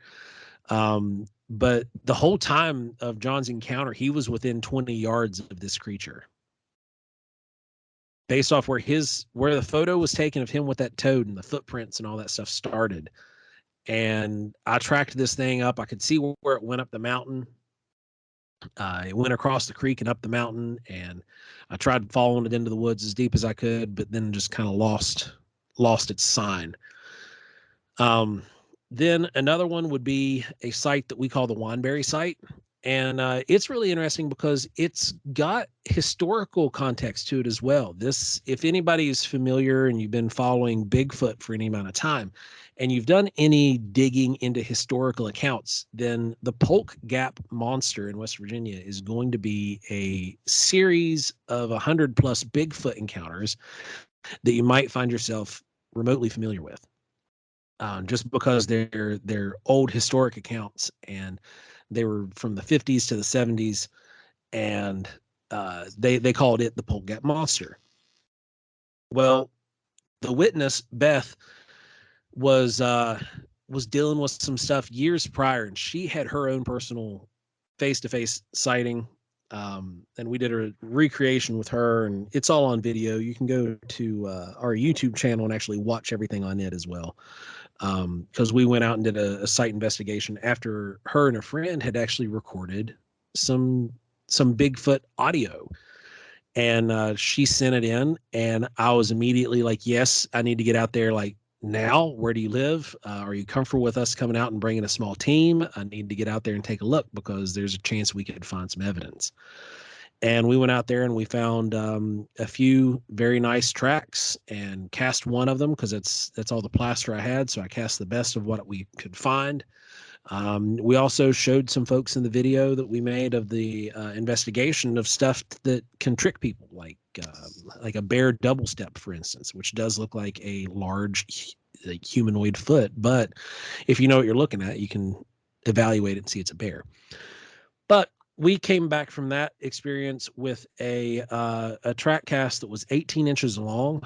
But the whole time of John's encounter, he was within 20 yards of this creature. Based off where the photo was taken of him with that toad and the footprints and all that stuff started. And I tracked this thing up. I could see where it went up the mountain. It went across the creek and up the mountain, and I tried following it into the woods as deep as I could, but then just kind of lost its sign. Then another one would be a site that we call the Wineberry site. And it's really interesting because it's got historical context to it as well. If anybody is familiar and you've been following Bigfoot for any amount of time, and you've done any digging into historical accounts, then the Polk Gap Monster in West Virginia is going to be a series of 100+ Bigfoot encounters that you might find yourself remotely familiar with, just because they're old historic accounts, and they were from the 50s to the 70s, and they called it the Polk Gap Monster. Well, the witness, Beth, was dealing with some stuff years prior, and she had her own personal face-to-face sighting, and we did a recreation with her, and it's all on video. You can go to our YouTube channel and actually watch everything on it as well, because we went out and did a site investigation after her and a friend had actually recorded some Bigfoot audio, and she sent it in, and I was immediately like, yes, I need to get out there. Like, now, where do you live? Are you comfortable with us coming out and bringing a small team? I need to get out there and take a look, because there's a chance we could find some evidence. And we went out there and we found a few very nice tracks and cast one of them, because that's all the plaster I had. So I cast the best of what we could find. We also showed some folks in the video that we made of the investigation of stuff that can trick people, like a bear double step, for instance, which does look like a large humanoid foot. But if you know what you're looking at, you can evaluate it and see it's a bear. But we came back from that experience with a track cast that was 18 inches long,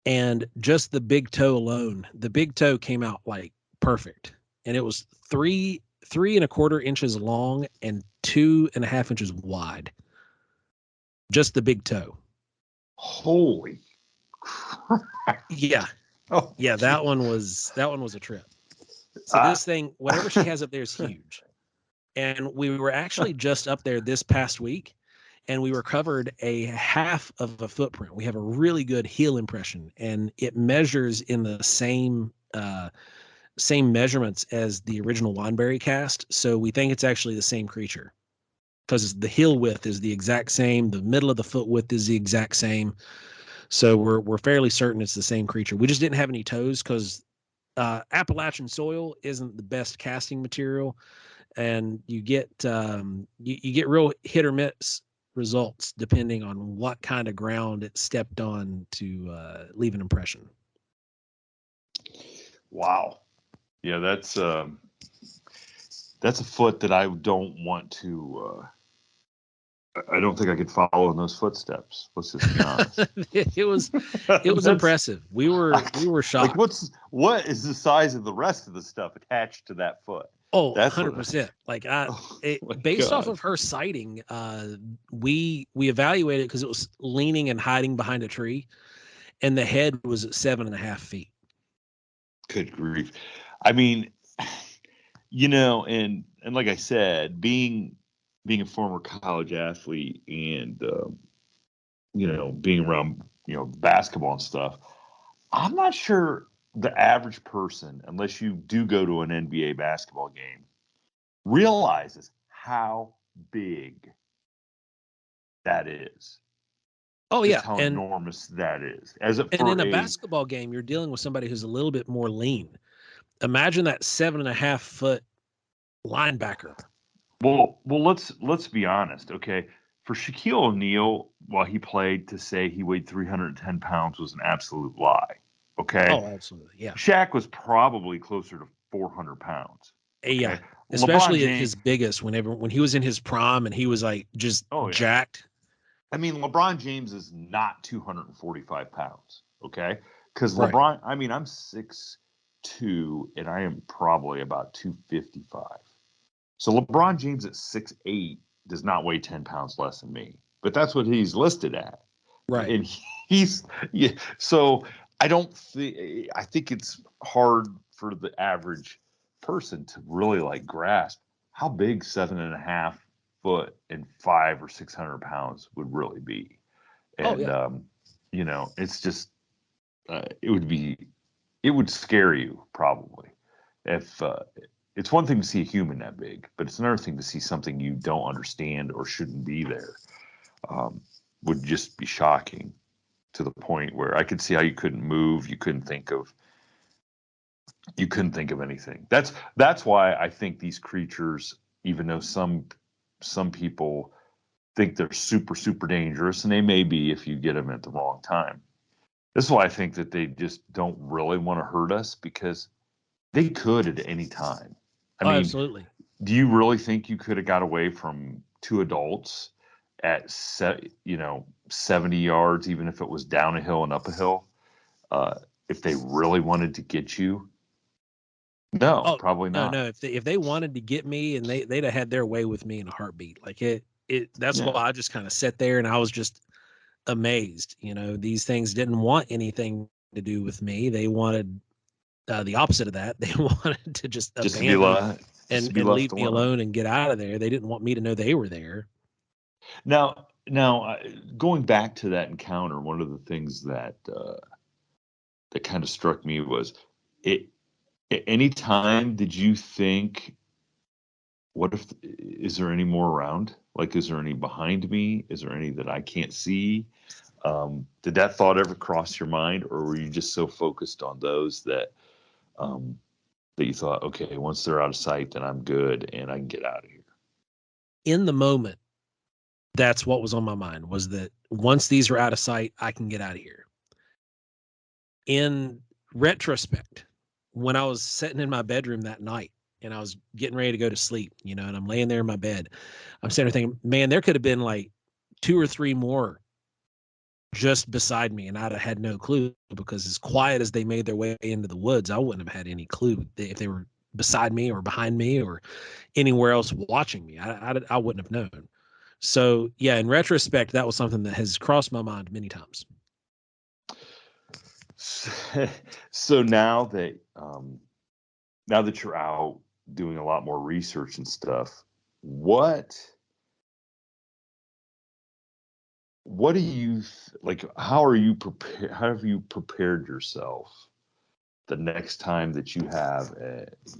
and just the big toe alone, the big toe came out like perfect. And it was 3.25 inches long and 2.5 inches wide. Just the big toe. Holy crap. Yeah. Oh, yeah, that one was a trip. So this thing, whatever she has up there is huge. And we were actually just up there this past week, and we recovered a half of a footprint. We have a really good heel impression, and it measures in the same measurements as the original Wineberry cast. So we think it's actually the same creature, because the heel width is the exact same. The middle of the foot width is the exact same. So we're fairly certain it's the same creature. We just didn't have any toes, because Appalachian soil isn't the best casting material, and you get you get real hit or miss results depending on what kind of ground it stepped on to leave an impression. wow. Yeah, that's a foot that I don't want to. I don't think I could follow in those footsteps. Let's just be honest. it was impressive. We were shocked. Like, what is the size of the rest of the stuff attached to that foot? Oh, That's 100%. Like based off of her sighting, we evaluated, because it was leaning and hiding behind a tree, and the head was at 7.5 feet. Good grief. I mean, and like I said, being a former college athlete and, being around, basketball and stuff, I'm not sure the average person, unless you do go to an NBA basketball game, realizes how big that is. Oh, Just yeah. how And enormous that is. in a basketball game, you're dealing with somebody who's a little bit more lean. Imagine that 7.5 foot linebacker. Well, let's be honest, okay? For Shaquille O'Neal, while he played, to say he weighed 310 pounds was an absolute lie, okay? Oh, absolutely. Yeah. Shaq was probably closer to 400 pounds. Yeah, Okay? LeBron especially at James. his biggest, when he was in his prime and he was like just Oh yeah. jacked. I mean, LeBron James is not 245 pounds. Okay, because Right. LeBron. I mean, I'm 6'2", and I am probably about 255. So LeBron James at 6'8" does not weigh 10 pounds less than me, but that's what he's listed at. Right. And he's yeah. So I don't think I think it's hard for the average person to really like grasp how big 7.5 foot and 500 or 600 pounds would really be. Oh And yeah. it's just it would scare you probably if it's one thing to see a human that big, but it's another thing to see something you don't understand or shouldn't be there. Um, would just be shocking to the point where I could see how you couldn't move, you couldn't think of anything. That's why I think these creatures, even though some people think they're super dangerous, and they may be if you get them at the wrong time. This is why I think that they just don't really want to hurt us, because they could at any time. I Oh, mean, absolutely. do you really think you could have got away from two adults at 70 yards, even if it was down a hill and up a hill, if they really wanted to get you? No, Oh, probably no, not. no. If they wanted to get me, and they'd have had their way with me in a heartbeat. Like that's why Yeah. I just kind of sat there and I was just amazed. These things didn't want anything to do with me. They wanted the opposite of that. They wanted to just Just to be abandon left, just to and be left leave me alone. alone and get out of there. They didn't want me to know they were there. Now, going back to that encounter, one of the things that kind of struck me was it. At any time did you think, what if, is there any more around? Like, is there any behind me? Is there any that I can't see? Did that thought ever cross your mind, or were you just so focused on those um, that you thought, okay, once they're out of sight, then I'm good and I can get out of here? In the moment, that's what was on my mind, was that once these are out of sight, I can get out of here. In retrospect, when I was sitting in my bedroom that night and I was getting ready to go to sleep, and I'm laying there in my bed, I'm sitting there thinking, man, there could have been like 2 or 3 more just beside me, and I'd have had no clue, because as quiet as they made their way into the woods, I wouldn't have had any clue if they were beside me or behind me or anywhere else watching me. I wouldn't have known. So yeah, in retrospect, that was something that has crossed my mind many times. So now that you're out doing a lot more research and stuff, what do you like? How are you prepared? How have you prepared yourself the next time that you have,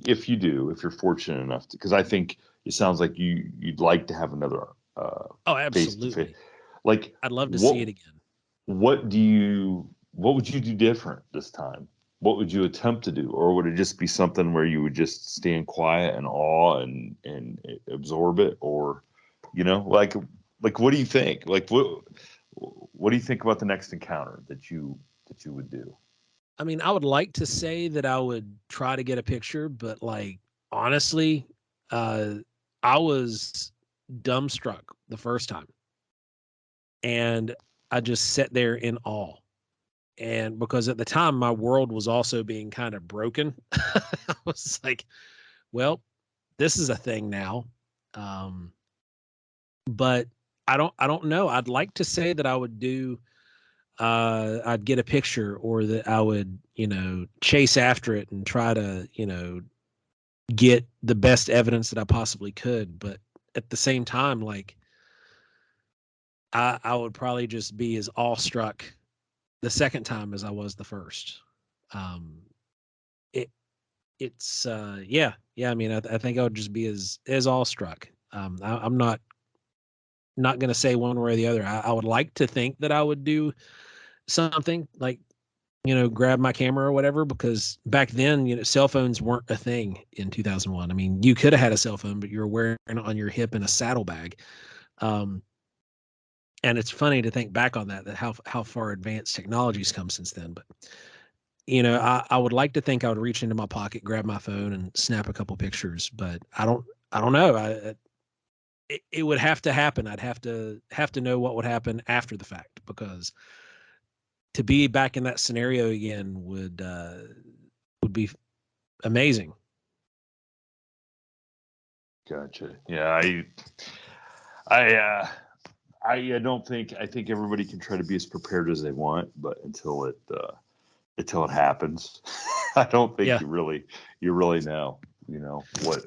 if you're fortunate enough to? Because I think it sounds like you'd like to have another Oh, face to face. absolutely. Like, I'd love to see what it again. what would you do different this time? What would you attempt to do, or would it just be something where you would just stand quiet and awe and absorb it, or like what do you think? Like what do you think about the next encounter that you would do? I mean, I would like to say that I would try to get a picture, but like honestly, uh, I was dumbstruck the first time, and I just sat there in awe. And because at the time my world was also being kind of broken, I was like, well, this is a thing now. Um, but I don't know. I'd like to say that I would do I'd get a picture, or that I would, chase after it and try to, get the best evidence that I possibly could. But at the same time, like I would probably just be as awestruck the second time as I was the first. Um, it it's yeah. I mean, I think I would just be as awestruck. I'm not going to say one way or the other. I would like to think that I would do something like, grab my camera or whatever, because back then, cell phones weren't a thing in 2001. I mean, you could have had a cell phone, but you were wearing it on your hip in a saddlebag. Um, and it's funny to think back on that how far advanced technology's come since then. But I would like to think I would reach into my pocket, grab my phone, and snap a couple pictures, but I don't know. It would have to happen. I'd have to know what would happen after the fact, because to be back in that scenario again would be amazing. Gotcha. Yeah, I don't think I think everybody can try to be as prepared as they want, but until it happens, I don't think Yeah. you really know, what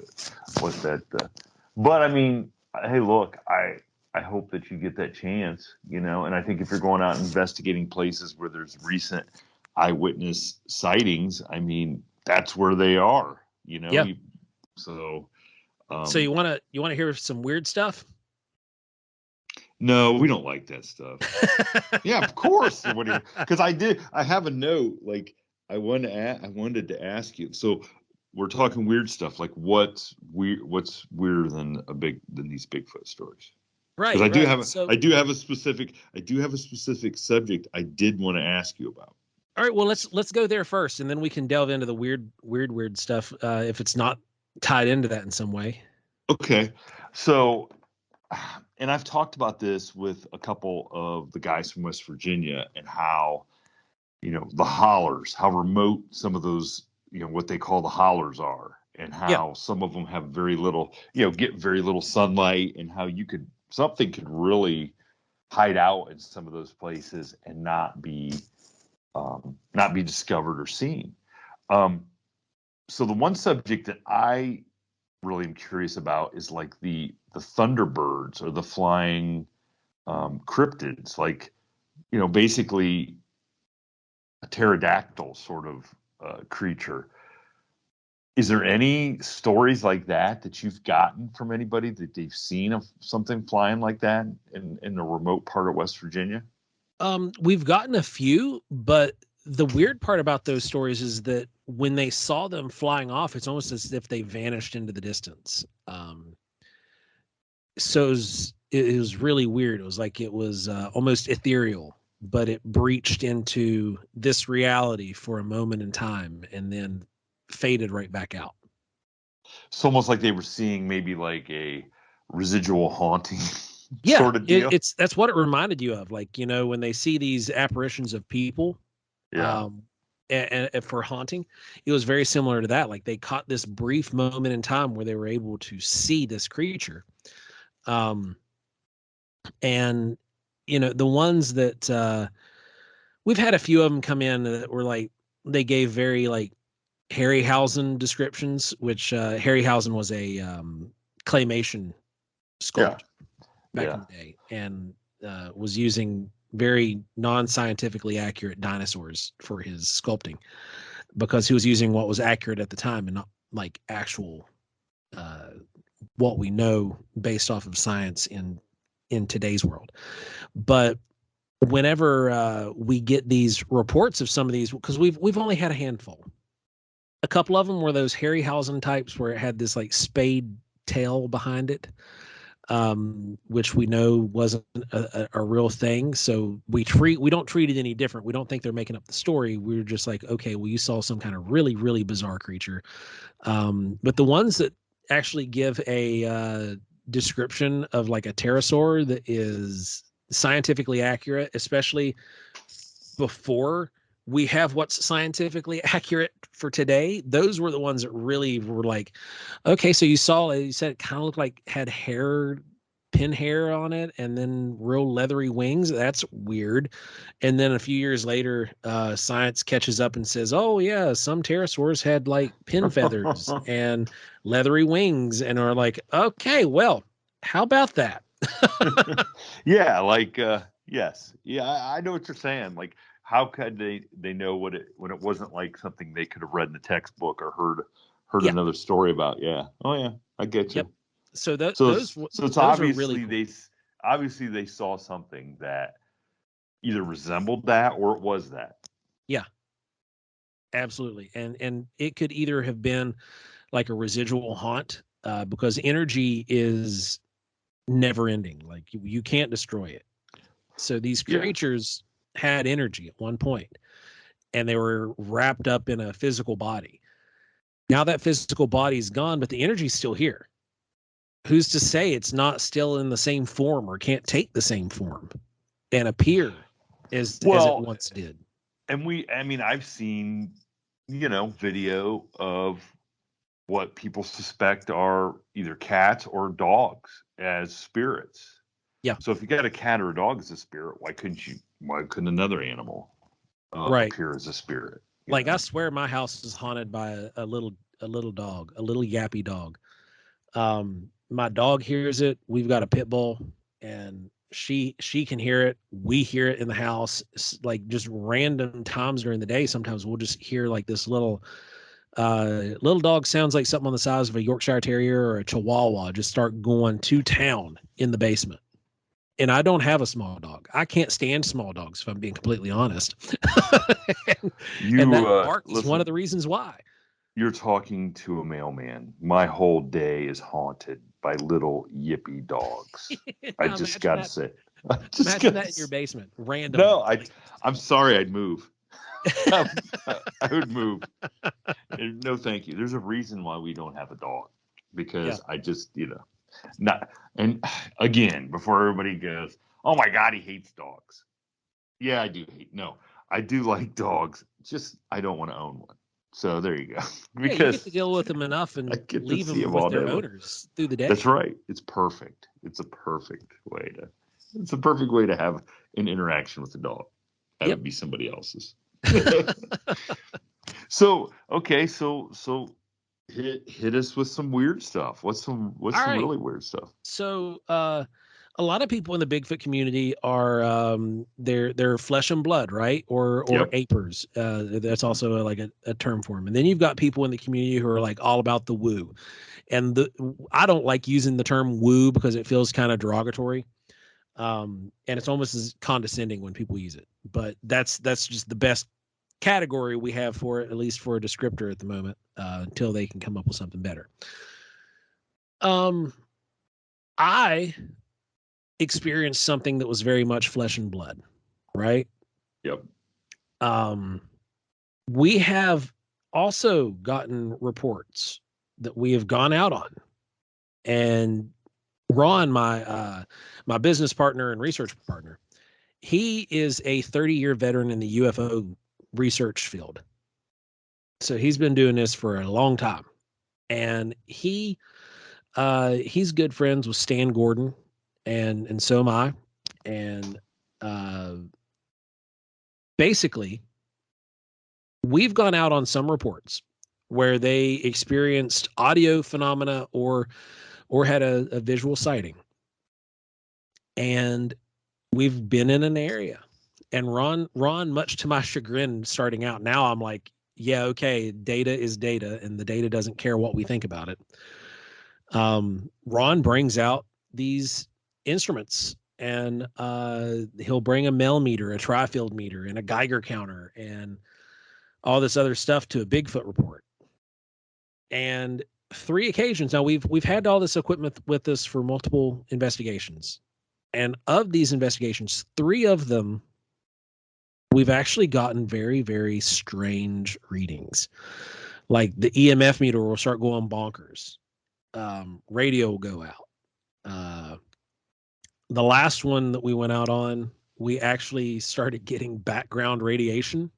that. But I mean, hey, look, I hope that you get that chance, and I think if you're going out investigating places where there's recent eyewitness sightings, I mean, that's where they are, Yeah. So. So you want to hear some weird stuff? No, we don't like that stuff. Yeah, of course. Because I have a note. Like I wanted to ask you. So we're talking weird stuff. Like what's weirder than these Bigfoot stories? Because Right, right. So, I do have a specific subject I did want to ask you about. all right, well, let's go there first, and then we can delve into the weird stuff if it's not tied into that in some way. Okay, so. And I've talked about this with a couple of the guys from West Virginia and how, the hollers, how remote some of those, what they call the hollers are, and Yeah. how some of them have very little, get very little sunlight, and how something could really hide out in some of those places and not be discovered or seen. So the one subject that I really am curious about is like the thunderbirds or the flying cryptids, like basically a pterodactyl sort of creature. Is there any stories like that you've gotten from anybody that they've seen of something flying like that in a remote part of West Virginia? We've gotten a few, but the weird part about those stories is that when they saw them flying off, it's almost as if they vanished into the distance. So it was really weird. It was like it was almost ethereal, but it breached into this reality for a moment in time and then faded right back out. It's almost like they were seeing maybe like a residual haunting Yeah, sort of deal. that's what it reminded you of. Like, when they see these apparitions of people, Yeah. and for haunting, it was very similar to that. Like they caught this brief moment in time where they were able to see this creature. And the ones that we've had a few of them come in that were like they gave very like Harryhausen descriptions, which Harryhausen was a claymation sculptor back in the day, and was using very non-scientifically accurate dinosaurs for his sculpting because he was using what was accurate at the time and not like actual what we know based off of science in today's world. But whenever we get these reports of some of these, because we've only had a handful. A couple of them were those Harryhausen types where it had this like spade tail behind it, which we know wasn't a real thing. So we don't treat it any different. We don't think they're making up the story. We're just like, okay, well, you saw some kind of really, really bizarre creature. But the ones that actually give a description of like a pterosaur that is scientifically accurate, especially before we have what's scientifically accurate for today, those were the ones that really were like, okay, so you said it kind of looked like had pin hair on it and then real leathery wings. That's weird. And then a few years later, science catches up and says, oh yeah, some pterosaurs had like pin feathers and leathery wings, and are like, okay, well, how about that? Yeah, like yes. Yeah, I know what you're saying. Like how could they know when it wasn't like something they could have read in the textbook or heard Yeah. another story about? Yeah. Oh yeah, I get you. Yep. So It's those obviously are really cool. they saw something that either resembled that or it was that. Yeah, absolutely. And it could either have been like a residual haunt, because energy is never ending. Like you can't destroy it. So these Yeah. creatures had energy at one point. and they were wrapped up in a physical body. Now that physical body is gone, but the energy's still here. Who's to say it's not still in the same form or can't take the same form and appear as it once did? And I've seen, video of what people suspect are either cats or dogs as spirits. Yeah. So if you got a cat or a dog as a spirit, why couldn't another animal appear as a spirit? Like, I swear my house is haunted by a little dog, a little yappy dog. My dog hears it. We've got a pit bull, and she can hear it. We hear it in the house, like just random times during the day. Sometimes we'll just hear like this little dog sounds like something on the size of a Yorkshire Terrier or a Chihuahua just start going to town in the basement. And I don't have a small dog. I can't stand small dogs, if I'm being completely honest. and that bark is one of the reasons why. You're talking to a mailman. My whole day is haunted by little yippy dogs. I just got to say. Imagine that in your basement, random. No, I'm sorry, I'd move. I would move. No, thank you. There's a reason why we don't have a dog, because I just, not. And again, before everybody goes, oh my God, he hates dogs. Yeah, I do hate. No, I do like dogs. Just I don't want to own one. So there you go. Because you get to deal with them enough and leave them with their owners through the day. That's right. It's perfect. It's a perfect way to have an interaction with the dog. That would be somebody else's. So hit us with some weird stuff. What's some really weird stuff? So a lot of people in the Bigfoot community are they're flesh and blood, right? Or apers. That's also a term for them. And then you've got people in the community who are like all about the woo. And I don't like using the term woo because it feels kind of derogatory. And it's almost as condescending when people use it. But that's just the best category we have for it, at least for a descriptor at the moment, until they can come up with something better. I experienced something that was very much flesh and blood, right? Yep. We have also gotten reports that we have gone out on, and Ron, my business partner and research partner, he is a 30-year veteran in the UFO research field. So he's been doing this for a long time, and he's good friends with Stan Gordon, and so am I. And basically, we've gone out on some reports where they experienced audio phenomena or had a visual sighting. And we've been in an area. And Ron, much to my chagrin, starting out, now I'm like, yeah, okay, data is data, and the data doesn't care what we think about it. Ron brings out these instruments, and he'll bring a Mel meter, a tri-field meter, and a Geiger counter, and all this other stuff to a Bigfoot report. And 3 occasions now, we've had all this equipment with us for multiple investigations, and of these investigations, 3 of them we've actually gotten very, very strange readings. Like the EMF meter will start going bonkers. Radio will go out. The last one that we went out on, we actually started getting background radiation.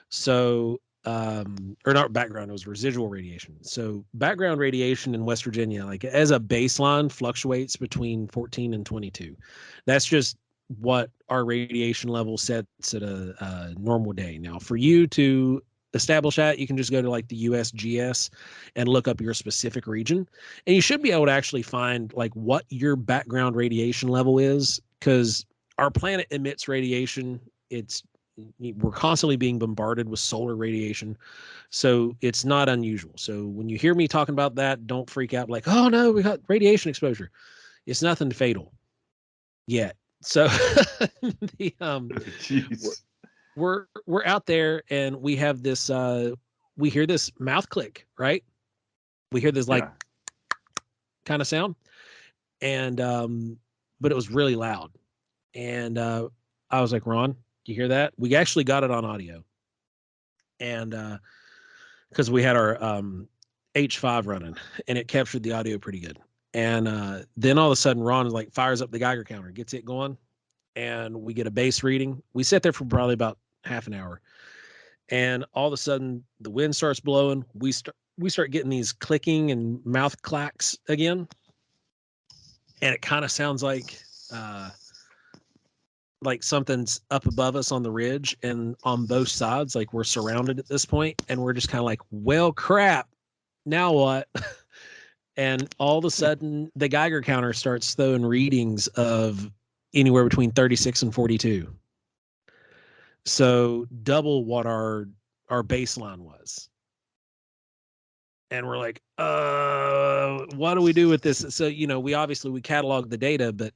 So, or not background, it was residual radiation. So background radiation in West Virginia, like as a baseline, fluctuates between 14 and 22. That's just what our radiation level sets at a normal day. Now, for you to establish that, you can just go to like the USGS and look up your specific region, and you should be able to actually find like what your background radiation level is, because our planet emits radiation. We're constantly being bombarded with solar radiation, so it's not unusual. So when you hear me talking about that, don't freak out like, oh no, we got radiation exposure. It's nothing fatal yet. So we're out there, and we have this we hear this mouth click, right? We hear this kind of sound, and but it was really loud. And I was like, Ron, you hear that? We actually got it on audio. and because we had our H5 running, and it captured the audio pretty good. And then all of a sudden, Ron like fires up the Geiger counter, gets it going, and we get a base reading. We sat there for probably about half an hour, and all of a sudden, the wind starts blowing. We start getting these clicking and mouth clacks again, and it kind of sounds like something's up above us on the ridge, and on both sides, like we're surrounded at this point, and we're just kind of like, well, crap, now what? And all of a sudden, the Geiger counter starts throwing readings of anywhere between 36 and 42. So double what our baseline was. And we're like, what do we do with this? So, we catalog the data, but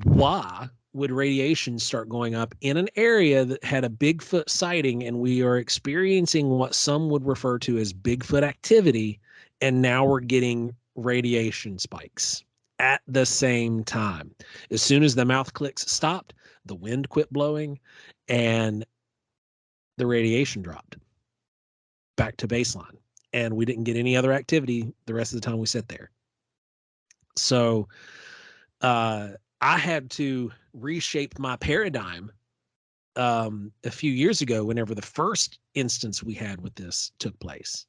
why would radiation start going up in an area that had a Bigfoot sighting, and we are experiencing what some would refer to as Bigfoot activity, and now we're getting radiation spikes at the same time? As soon as the mouth clicks stopped, the wind quit blowing, and the radiation dropped back to baseline, and we didn't get any other activity the rest of the time we sat there. So I had to reshape my paradigm a few years ago whenever the first instance we had with this took place,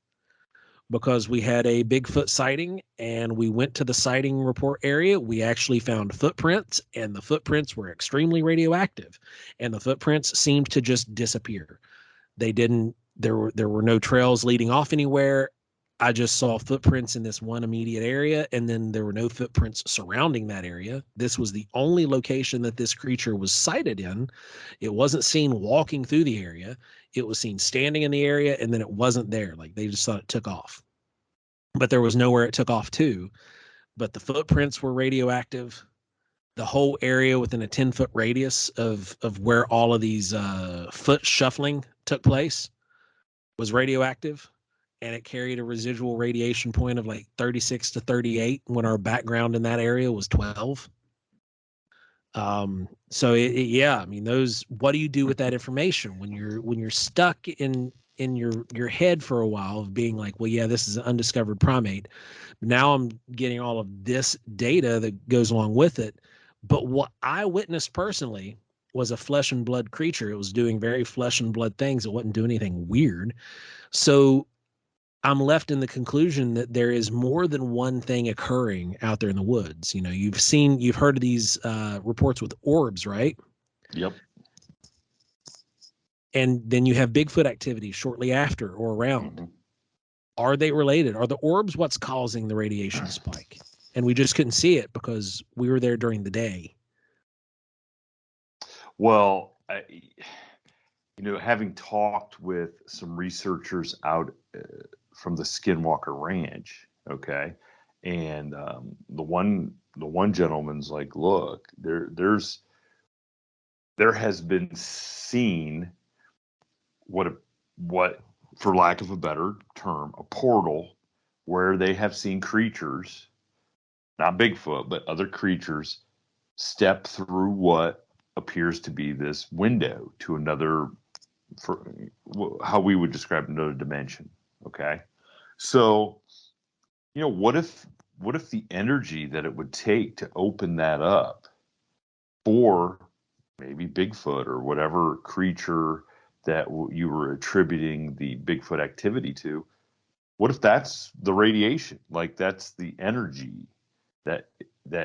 because we had a Bigfoot sighting, and we went to the sighting report area. We actually found footprints, and the footprints were extremely radioactive, and the footprints seemed to just disappear. There were no trails leading off anywhere. I just saw footprints in this one immediate area, and then there were no footprints surrounding that area. This was the only location that this creature was sighted in. It wasn't seen walking through the area. It was seen standing in the area, and then it wasn't there. Like, they just thought it took off. But there was nowhere it took off to. But the footprints were radioactive. The whole area within a 10-foot radius of where all of these foot shuffling took place was radioactive. And it carried a residual radiation point of like 36 to 38 when our background in that area was 12. So yeah, I mean, what do you do with that information when you're stuck in your head for a while of being like, well, yeah, this is an undiscovered primate. Now I'm getting all of this data that goes along with it. But what I witnessed personally was a flesh and blood creature. It was doing very flesh and blood things. It wasn't doing anything weird. So I'm left in the conclusion that there is more than one thing occurring out there in the woods. You've heard of these reports with orbs, right? Yep. And then you have Bigfoot activity shortly after or around. Mm-hmm. Are they related? Are the orbs what's causing the radiation spike? And we just couldn't see it because we were there during the day. Well, having talked with some researchers out from the Skinwalker Ranch, okay, and the one gentleman's like, look, there has been seen what for lack of a better term, a portal where they have seen creatures, not Bigfoot, but other creatures, step through what appears to be this window to another, for how we would describe another dimension. Okay. So, what if the energy that it would take to open that up for maybe Bigfoot or whatever creature that you were attributing the Bigfoot activity to, what if that's the radiation? Like, that's the energy that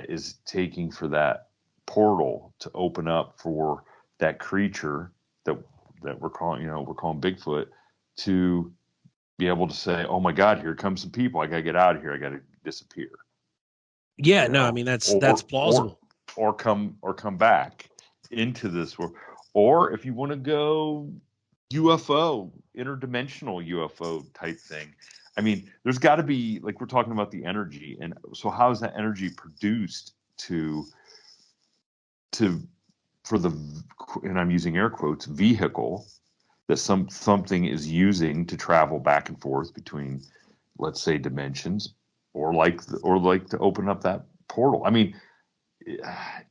is taking for that portal to open up for that creature that we're calling Bigfoot, to be able to say, oh my God, here comes some people. I got to get out of here. I got to disappear. Yeah, no, I mean, that's plausible. Or come back into this world. Or if you want to go UFO, interdimensional UFO type thing. I mean, there's got to be, like, we're talking about the energy. And so how is that energy produced for the, and I'm using air quotes, vehicle that something is using to travel back and forth between, let's say, dimensions, or like to open up that portal. I mean,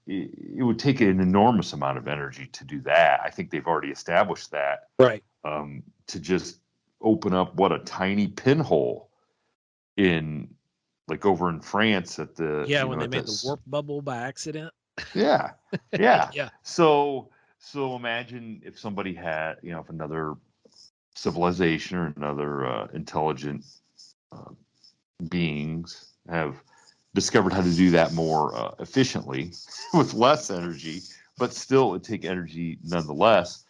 it would take an enormous amount of energy to do that. I think they've already established that, right? to just open up what a tiny pinhole in like over in France at the when they made the warp bubble by accident. yeah Yeah. So imagine if somebody had, if another civilization or another intelligent beings have discovered how to do that more efficiently with less energy, but still it take energy nonetheless.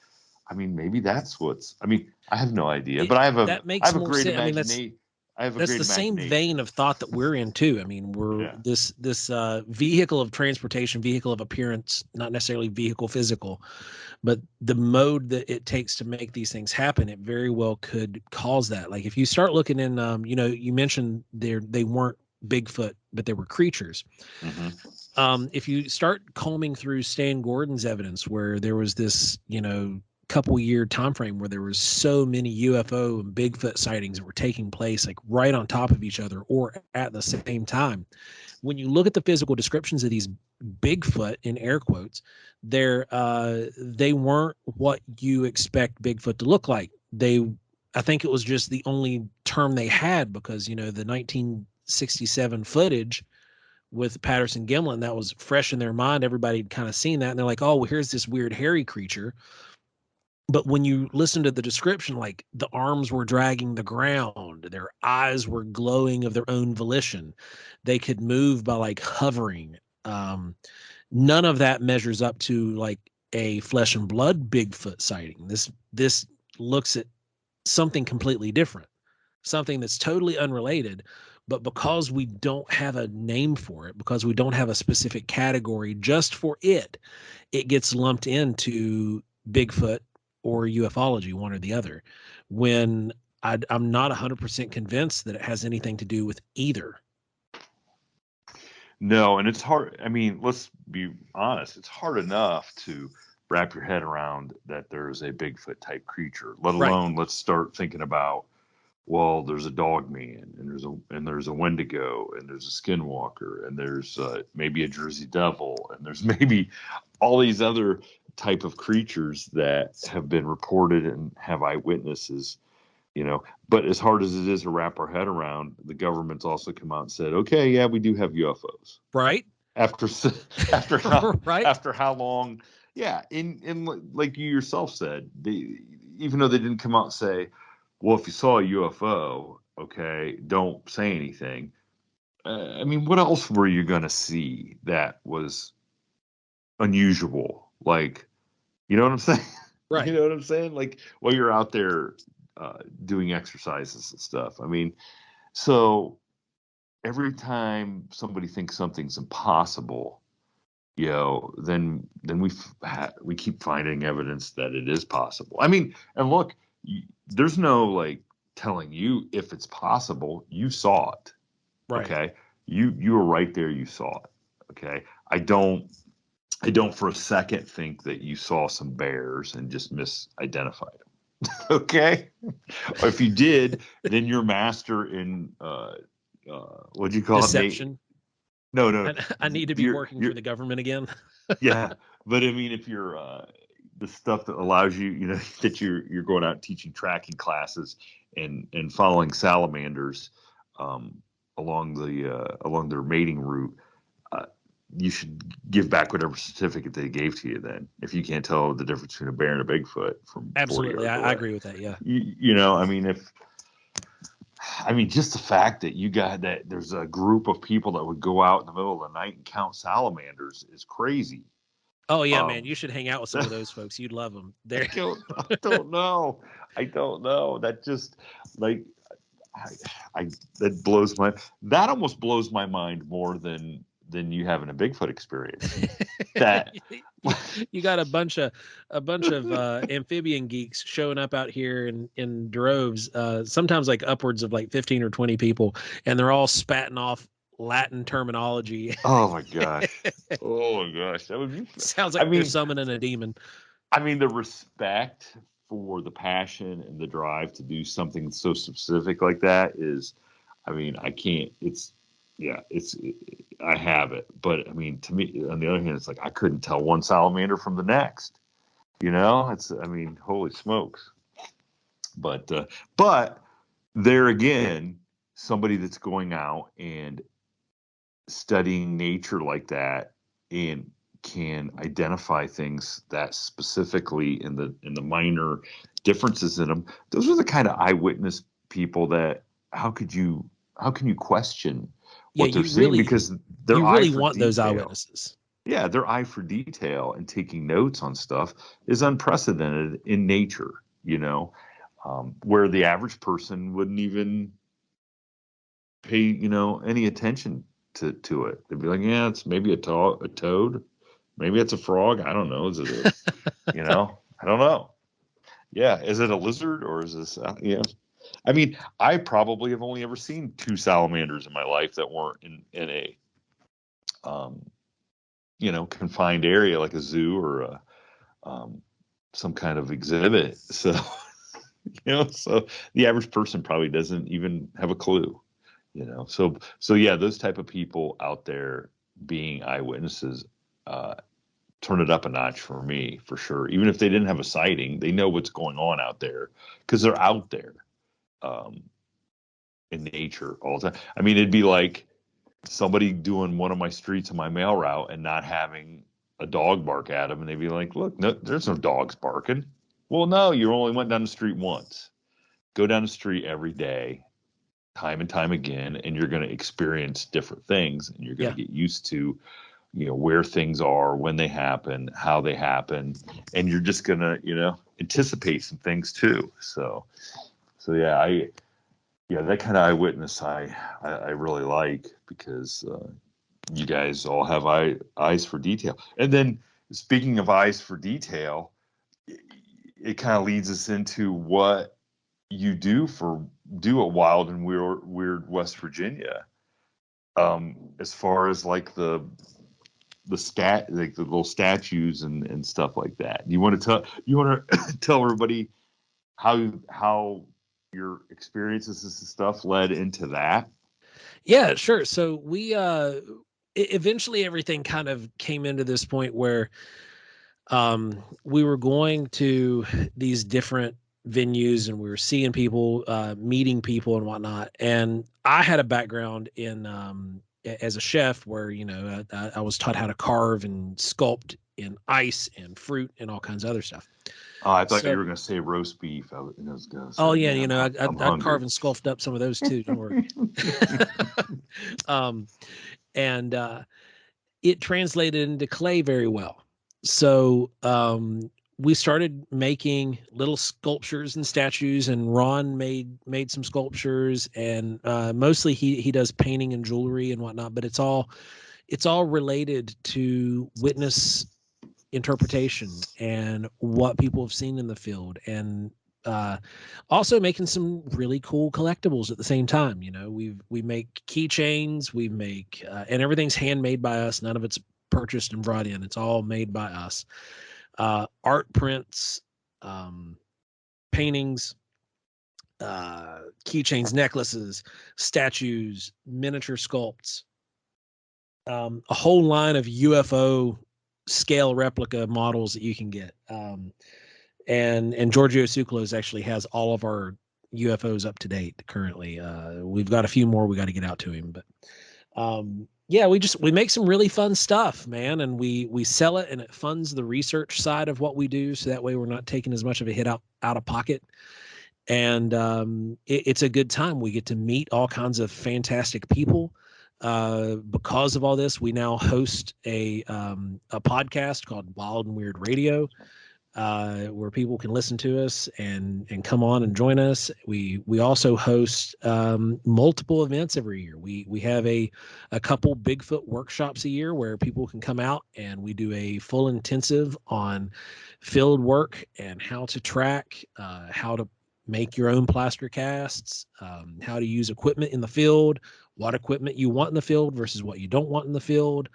I mean, maybe that's I have no idea, but That makes more great sense. I mean, imagination. that's the same vein of thought that we're in too. I mean, we're this vehicle of transportation, vehicle of appearance, not necessarily vehicle physical, but the mode that it takes to make these things happen, it very well could cause that. Like if you start looking in, you mentioned they weren't Bigfoot, but they were creatures. Mm-hmm. If you start combing through Stan Gordon's evidence, where there was this, couple year time frame where there was so many UFO and Bigfoot sightings that were taking place like right on top of each other or at the same time. When you look at the physical descriptions of these Bigfoot in air quotes, they weren't what you expect Bigfoot to look like. I think it was just the only term they had because, the 1967 footage with Patterson Gimlin, that was fresh in their mind. Everybody had kind of seen that and they're like, oh, well, here's this weird hairy creature. But when you listen to the description, like the arms were dragging the ground, their eyes were glowing of their own volition. They could move by like hovering. None of that measures up to like a flesh and blood Bigfoot sighting. This looks at something completely different, something that's totally unrelated. But because we don't have a name for it, because we don't have a specific category just for it, it gets lumped into Bigfoot or ufology, one or the other, when I'm not 100% convinced that it has anything to do with either. No, and it's hard. I mean, let's be honest. It's hard enough to wrap your head around that there's a Bigfoot type creature, let alone let's start thinking about, well, there's a dogman and there's a Wendigo and there's a skinwalker and there's maybe a Jersey Devil and there's maybe all these other type of creatures that have been reported and have eyewitnesses, but as hard as it is to wrap our head around, the government's also come out and said, okay, yeah, we do have UFOs. Right. After how long? Yeah. In like you yourself said, even though they didn't come out and say, well, if you saw a UFO, okay, don't say anything. I mean, what else were you going to see that was unusual? Like, you know what I'm saying? Right. You know what I'm saying? Like, while you're out there doing exercises and stuff. I mean, so every time somebody thinks something's impossible, then we keep finding evidence that it is possible. I mean, and look, there's no like telling you if it's possible. You saw it. Right. Okay. You were right there. You saw it. Okay. I don't for a second think that you saw some bears and just misidentified them. Okay. Or if you did, then you're master in what'd you call deception. it? No. I need to be working for the government again. Yeah. But I mean, if you're the stuff that allows you, that you're going out teaching tracking classes and following salamanders along their mating route, you should give back whatever certificate they gave to you. Then, if you can't tell the difference between a bear and a Bigfoot from absolutely, I agree with that. Yeah, I mean, just the fact that you got that there's a group of people that would go out in the middle of the night and count salamanders is crazy. Oh yeah, man, you should hang out with some of those folks. You'd love them. I don't know. That just like that almost blows my mind more than you having a Bigfoot experience. That you got a bunch of amphibian geeks showing up out here in droves, sometimes like upwards of like 15 or 20 people, and they're all spatting off Latin terminology. Oh my gosh. That would be sounds like they're summoning a demon. I mean, the respect for the passion and the drive to do something so specific like that is, I mean, I can't, I have it. But I mean, to me, on the other hand, it's like, I couldn't tell one salamander from the next, holy smokes. But there again, somebody that's going out and studying nature like that and can identify things that specifically in the minor differences in them. Those are the kind of eyewitness people that how can you question Yeah, what they're seeing, because their you eye really for want those detail. eyewitnesses. Yeah, their eye for detail and taking notes on stuff is unprecedented in nature, where the average person wouldn't even pay, any attention to it. They'd be like, yeah, it's maybe a toad. Maybe it's a frog. I don't know. Is it I don't know. Yeah. Is it a lizard or is this, yeah. I mean, I probably have only ever seen 2 salamanders in my life that weren't in a, confined area like a zoo or some kind of exhibit. So, so the average person probably doesn't even have a clue, So yeah, those type of people out there being eyewitnesses, turn it up a notch for me, for sure. Even if they didn't have a sighting, they know what's going on out there because they're out there in nature all the time. I mean, it'd be like somebody doing one of my streets on my mail route and not having a dog bark at them, and they'd be like, look, no, there's no dogs barking. Well, no, you only went down the street once. Go down the street every day, time and time again, and you're going to experience different things, and you're going to get used to where things are, when they happen, how they happen, and you're just gonna, anticipate some things too. So yeah, that kind of eyewitness I really like, because you guys all have eyes for detail. And then speaking of eyes for detail, it kind of leads us into what you do at Wild and Weird West Virginia, as far as like the like the little statues and stuff like that. You want to tell everybody how your experiences and stuff led into that? Yeah, sure. So we eventually everything kind of came into this point where we were going to these different venues and we were seeing people, meeting people and whatnot. And I had a background in as a chef where, I was taught how to carve and sculpt in ice and fruit and all kinds of other stuff. Oh, I thought you were going to say roast beef. I was going to say, oh yeah, I'd I'm carve and sculpt up some of those too. Don't worry. And it translated into clay very well. So we started making little sculptures and statues, and Ron made some sculptures, and mostly he does painting and jewelry and whatnot, but it's all related to witness interpretation and what people have seen in the field, and also making some really cool collectibles at the same time. We make keychains, we make and everything's handmade by us. None of it's purchased and brought in. It's all made by us. Art prints, paintings, keychains, necklaces, statues, miniature sculpts, a whole line of UFO scale replica models that you can get. And Giorgio Tsoukalos actually has all of our UFOs up to date currently. We've got a few more we got to get out to him, but yeah, we make some really fun stuff, man, and we sell it, and it funds the research side of what we do, so that way we're not taking as much of a hit out of pocket. And it's a good time. We get to meet all kinds of fantastic people. Because of all this, we now host a podcast called Wild and Weird Radio, where people can listen to us and come on and join us. We also host multiple events every year. We have a couple Bigfoot workshops a year where people can come out, and we do a full intensive on field work and how to track, how to make your own plaster casts, how to use equipment in the field, what equipment you want in the field versus what you don't want in the field,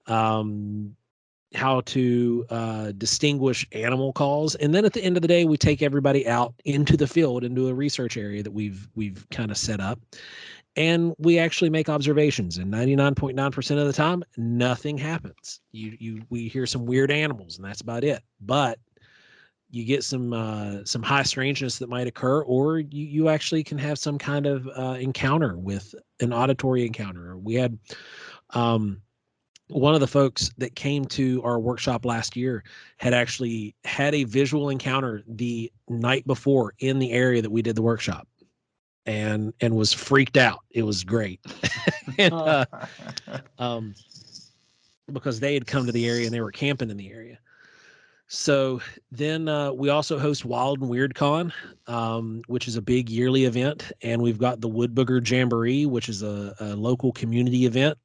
how to distinguish animal calls. And then at the end of the day, we take everybody out into the field, into a research area that we've kind of set up, and we actually make observations. And 99.9% of the time, nothing happens. We hear some weird animals, and that's about it. But you get some high strangeness that might occur, or you actually can have some kind of encounter with an auditory encounter. We had one of the folks that came to our workshop last year had actually had a visual encounter the night before in the area that we did the workshop, and was freaked out. It was great. And, because they had come to the area and they were camping in the area. So then we also host Wild and Weird Con, which is a big yearly event. And we've got the Wood Booger Jamboree, which is a local community event,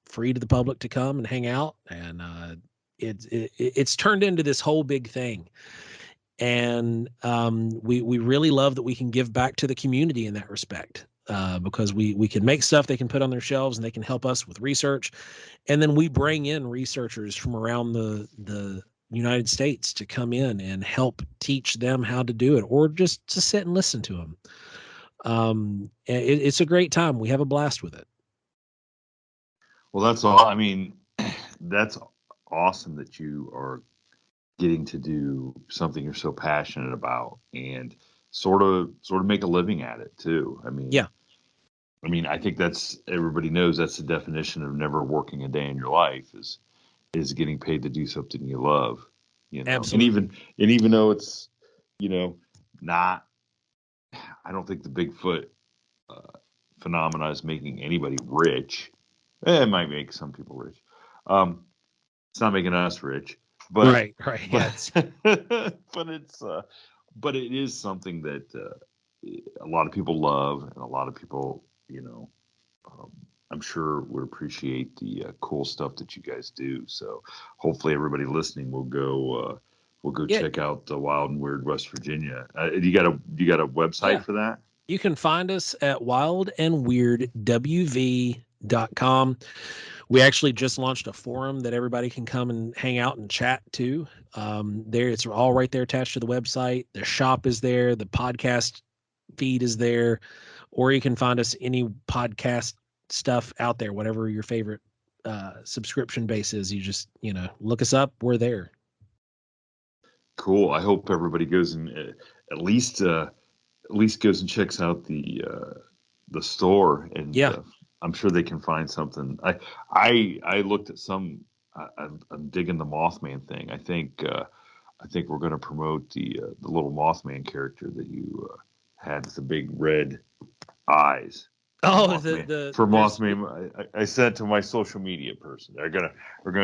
free to the public to come and hang out. And it's turned into this whole big thing. And we really love that we can give back to the community in that respect, because we can make stuff they can put on their shelves and they can help us with research. And then we bring in researchers from around the United States to come in and help teach them how to do it, or just to sit and listen to them. It's a great time. We have a blast with it. Well, that's all. I mean, that's awesome that you are getting to do something you're so passionate about and sort of make a living at it too. I mean, Yeah. I mean, I think everybody knows that's the definition of never working a day in your life is getting paid to do something you love, you know. Absolutely. And even though it's, not, I don't think the Bigfoot phenomena is making anybody rich. It might make some people rich. It's not making us rich, but Right. Yes. But it is something that a lot of people love, and a lot of people, I'm sure would appreciate the cool stuff that you guys do. So hopefully everybody listening will go check out the Wild and Weird West Virginia. You got a website for that? You can find us at wildandweirdwv.com. We actually just launched a forum that everybody can come and hang out and chat to. There, it's all right there attached to the website. The shop is there. The podcast feed is there. Or you can find us any podcast stuff out there, whatever your favorite subscription base is. You just, look us up. We're there. Cool. I hope everybody goes and at least goes and checks out the store, and I'm sure they can find something. I looked at some. I'm digging the Mothman thing. I think we're going to promote the little Mothman character that you had with the big red eyes. Oh, Mothman. I said to my social media person, we're gonna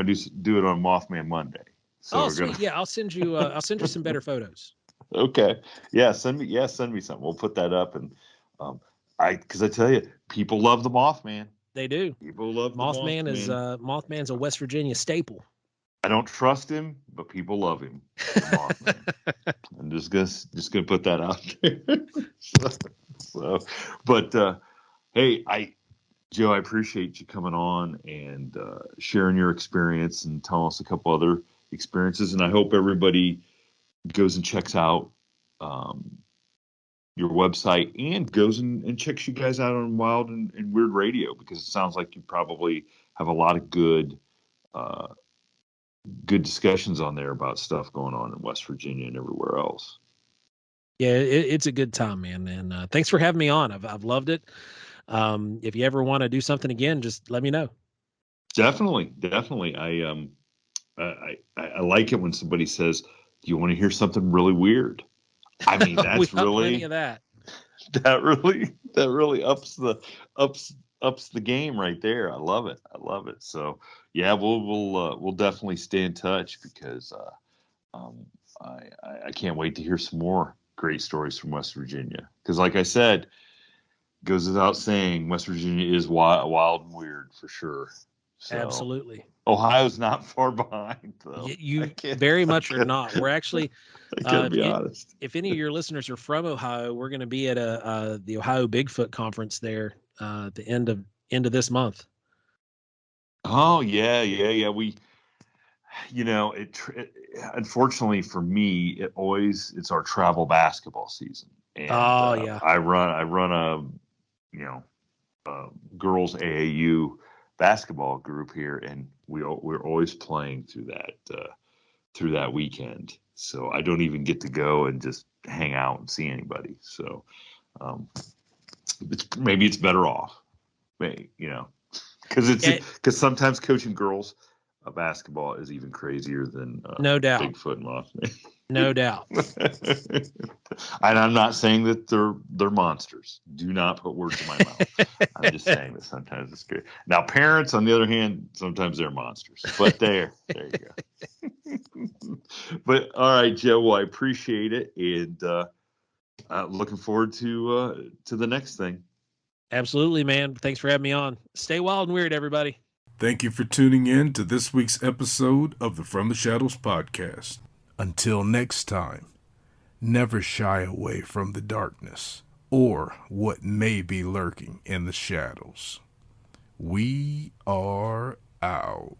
do it on Mothman Monday. So sweet. Yeah, I'll send you some better photos. Okay. Yeah, send me something. We'll put that up, and because I tell you, people love the Mothman. They do. People love Mothman. the Mothman. Mothman's a West Virginia staple. I don't trust him, but people love him. The Mothman. I'm just gonna put that out there. But hey, Joe, I appreciate you coming on and sharing your experience and telling us a couple other experiences, and I hope everybody goes and checks out your website and goes and checks you guys out on Wild and Weird Radio, because it sounds like you probably have a lot of good discussions on there about stuff going on in West Virginia and everywhere else. Yeah, it's a good time, man. And thanks for having me on. I've loved it. If you ever want to do something again, just let me know. Definitely. I like it when somebody says, "Do you want to hear something really weird?" I mean, that's plenty of that. That really ups the game right there. I love it. So yeah, we'll definitely stay in touch, because I can't wait to hear some more great stories from West Virginia. Because like I said, goes without saying, West Virginia is wild and weird for sure. So, absolutely. Ohio's not far behind, though. You very much are not. We're actually, I gotta be honest. If any of your listeners are from Ohio, we're going to be at the Ohio Bigfoot conference there at the end of this month. Oh yeah. We, unfortunately for me, it's our travel basketball season, and I run a girls AAU basketball group here, and we're always playing through through that weekend. So I don't even get to go and just hang out and see anybody. So maybe it's better off, because sometimes coaching girls basketball is even crazier than no doubt Bigfoot and Lost Man. No doubt. And I'm not saying that they're monsters. Do not put words in my mouth. I'm just saying that sometimes it's good. Now, parents, on the other hand, sometimes they're monsters. But there you go. But all right, Joe. Well, I appreciate it, and looking forward to the next thing. Absolutely, man. Thanks for having me on. Stay wild and weird, everybody. Thank you for tuning in to this week's episode of the From the Shadows podcast. Until next time, never shy away from the darkness or what may be lurking in the shadows. We are out.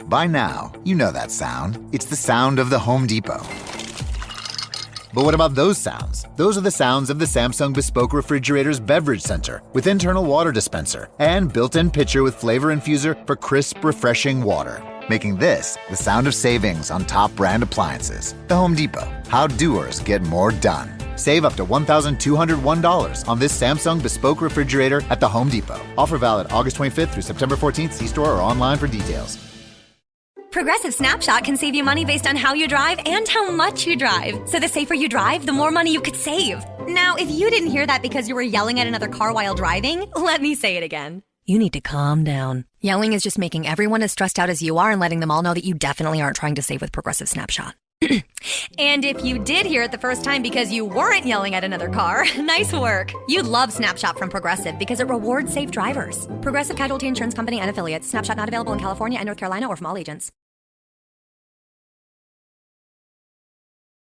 By now, you know that sound. It's the sound of the Home Depot. But what about those sounds? Those are the sounds of the Samsung Bespoke Refrigerator's Beverage Center with internal water dispenser and built-in pitcher with flavor infuser for crisp, refreshing water. Making this the sound of savings on top brand appliances. The Home Depot. How doers get more done. Save up to $1,201 on this Samsung Bespoke Refrigerator at the Home Depot. Offer valid August 25th through September 14th. See store or online for details. Progressive Snapshot can save you money based on how you drive and how much you drive. So the safer you drive, the more money you could save. Now, if you didn't hear that because you were yelling at another car while driving, let me say it again. You need to calm down. Yelling is just making everyone as stressed out as you are and letting them all know that you definitely aren't trying to save with Progressive Snapshot. And if you did hear it the first time because you weren't yelling at another car, nice work. You'd love Snapshot from Progressive because it rewards safe drivers. Progressive Casualty Insurance Company and affiliates. Snapshot not available in California and North Carolina or from all agents.